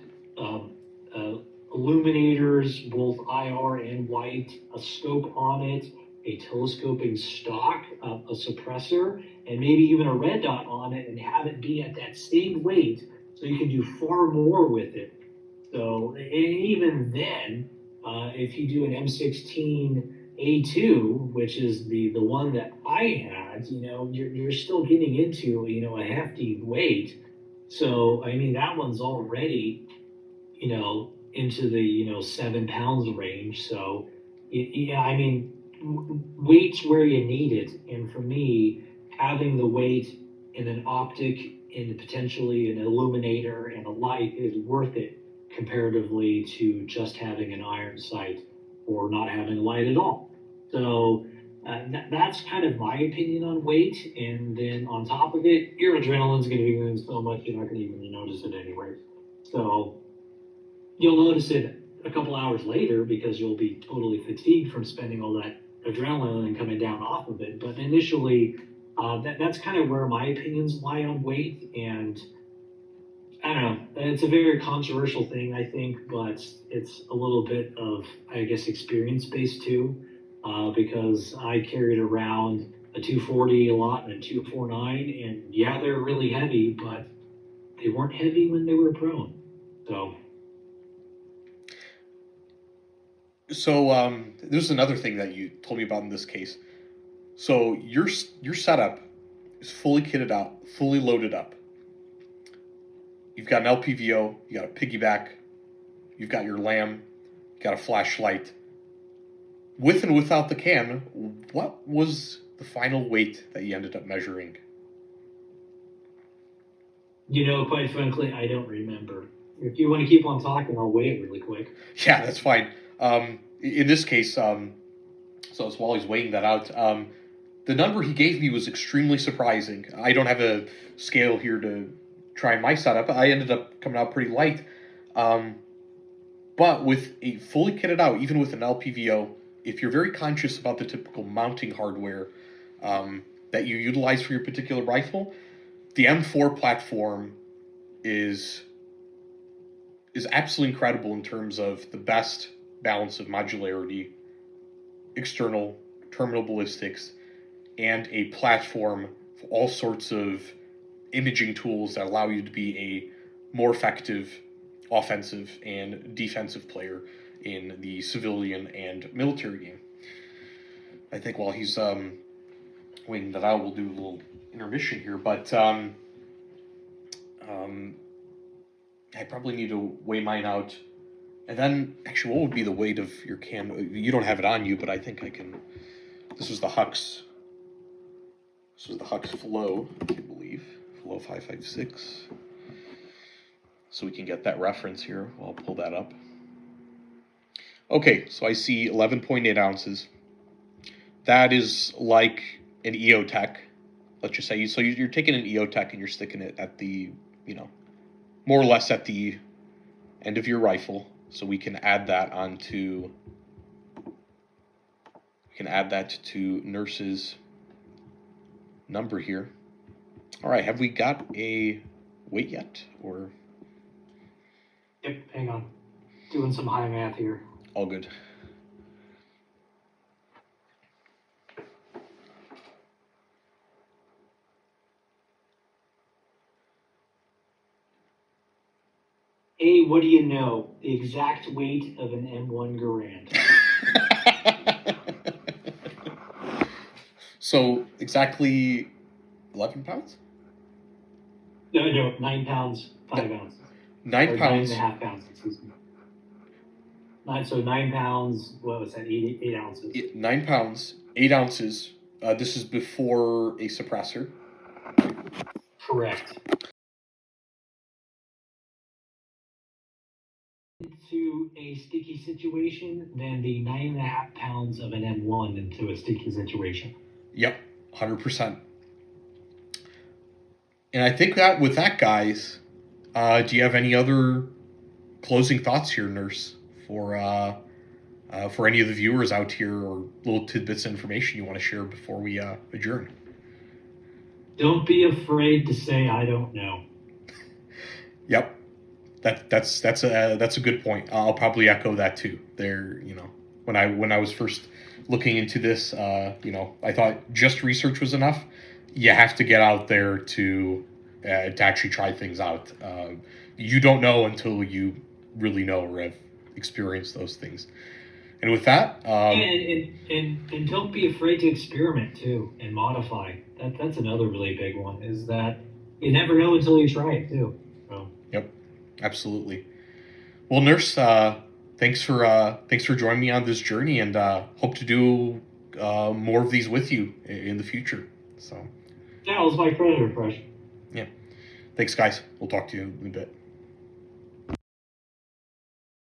illuminators, both IR and white, a scope on it, a telescoping stock, a suppressor, and maybe even a red dot on it and have it be at that same weight so you can do far more with it. So, and even then, if you do an M16A2, which is the one that I had, but you're still getting into a hefty weight. So I mean that one's already into the 7 pounds range. So yeah, I mean weight's where you need it, and for me, having the weight in an optic and potentially an illuminator and a light is worth it comparatively to just having an iron sight or not having a light at all. So that's kind of my opinion on weight. And then on top of it, your adrenaline's going to be going so much you're not going to even notice it anyway. So you'll notice it a couple hours later because you'll be totally fatigued from spending all that adrenaline and coming down off of it. But initially, that's kind of where my opinions lie on weight. And I don't know, it's a very controversial thing, I think, but it's a little bit of, I guess, experience based too, because I carried around a 240 a lot and a 249, and yeah, they're really heavy, but they weren't heavy when they were prone. So there's another thing that you told me about in this case. So your setup is fully kitted out, fully loaded up. You've got an LPVO, you got a piggyback, you've got your lamp, you got a flashlight. With and without the cam, what was the final weight that you ended up measuring? Quite frankly, I don't remember. If you want to keep on talking, I'll weigh it really quick. Yeah, that's fine. In this case, so it's while he's weighing that out, the number he gave me was extremely surprising. I don't have a scale here to try my setup. I ended up coming out pretty light. But with a fully kitted out, even with an LPVO, if you're very conscious about the typical mounting hardware that you utilize for your particular rifle, the M4 platform is absolutely incredible in terms of the best balance of modularity, external terminal ballistics, and a platform for all sorts of imaging tools that allow you to be a more effective offensive and defensive player in the civilian and military game. I think while he's waiting that out, we'll do a little intermission here, but I probably need to weigh mine out. And then, actually, what would be the weight of your cam? You don't have it on you, but I think I can. This was the Hux. This was the Hux Flow, I believe. Flow 556. So we can get that reference here. I'll pull that up. Okay, so I see 11.8 ounces. That is like an EOTech, let's just say. So you're taking an EOTech and you're sticking it at the, more or less at the end of your rifle. So we can add that onto, to Nurse's number here. All right, have we got a weight yet, or? Yep, hang on. Doing some high math here. All good. Hey, what do you know? The exact weight of an M1 Garand. So exactly 11 pounds? No, 9 pounds, 5 ounces. 9 pounds. 9.5 pounds, excuse me. 9 pounds, what was that, 8 ounces? 9 pounds, 8 ounces. This is before a suppressor. Correct. Into a sticky situation, then the 9.5 pounds of an M1 into a sticky situation. Yep, 100%. And I think that with that, guys, do you have any other closing thoughts here, Nurse, for any of the viewers out here, or little tidbits of information you want to share before we adjourn? Don't be afraid to say I don't know. Yep, that's a good point. I'll probably echo that too. There, when I was first looking into this, I thought just research was enough. You have to get out there to actually try things out. You don't know until you really know or have experienced those things. And with that, and don't be afraid to experiment too and modify. That's another really big one. Is that you never know until you try it too. So. Yep, absolutely. Well, Nurse, thanks for joining me on this journey, and hope to do more of these with you in the future. So. Yeah, it was my pleasure, Fresh. Yeah. Thanks, guys. We'll talk to you in a bit.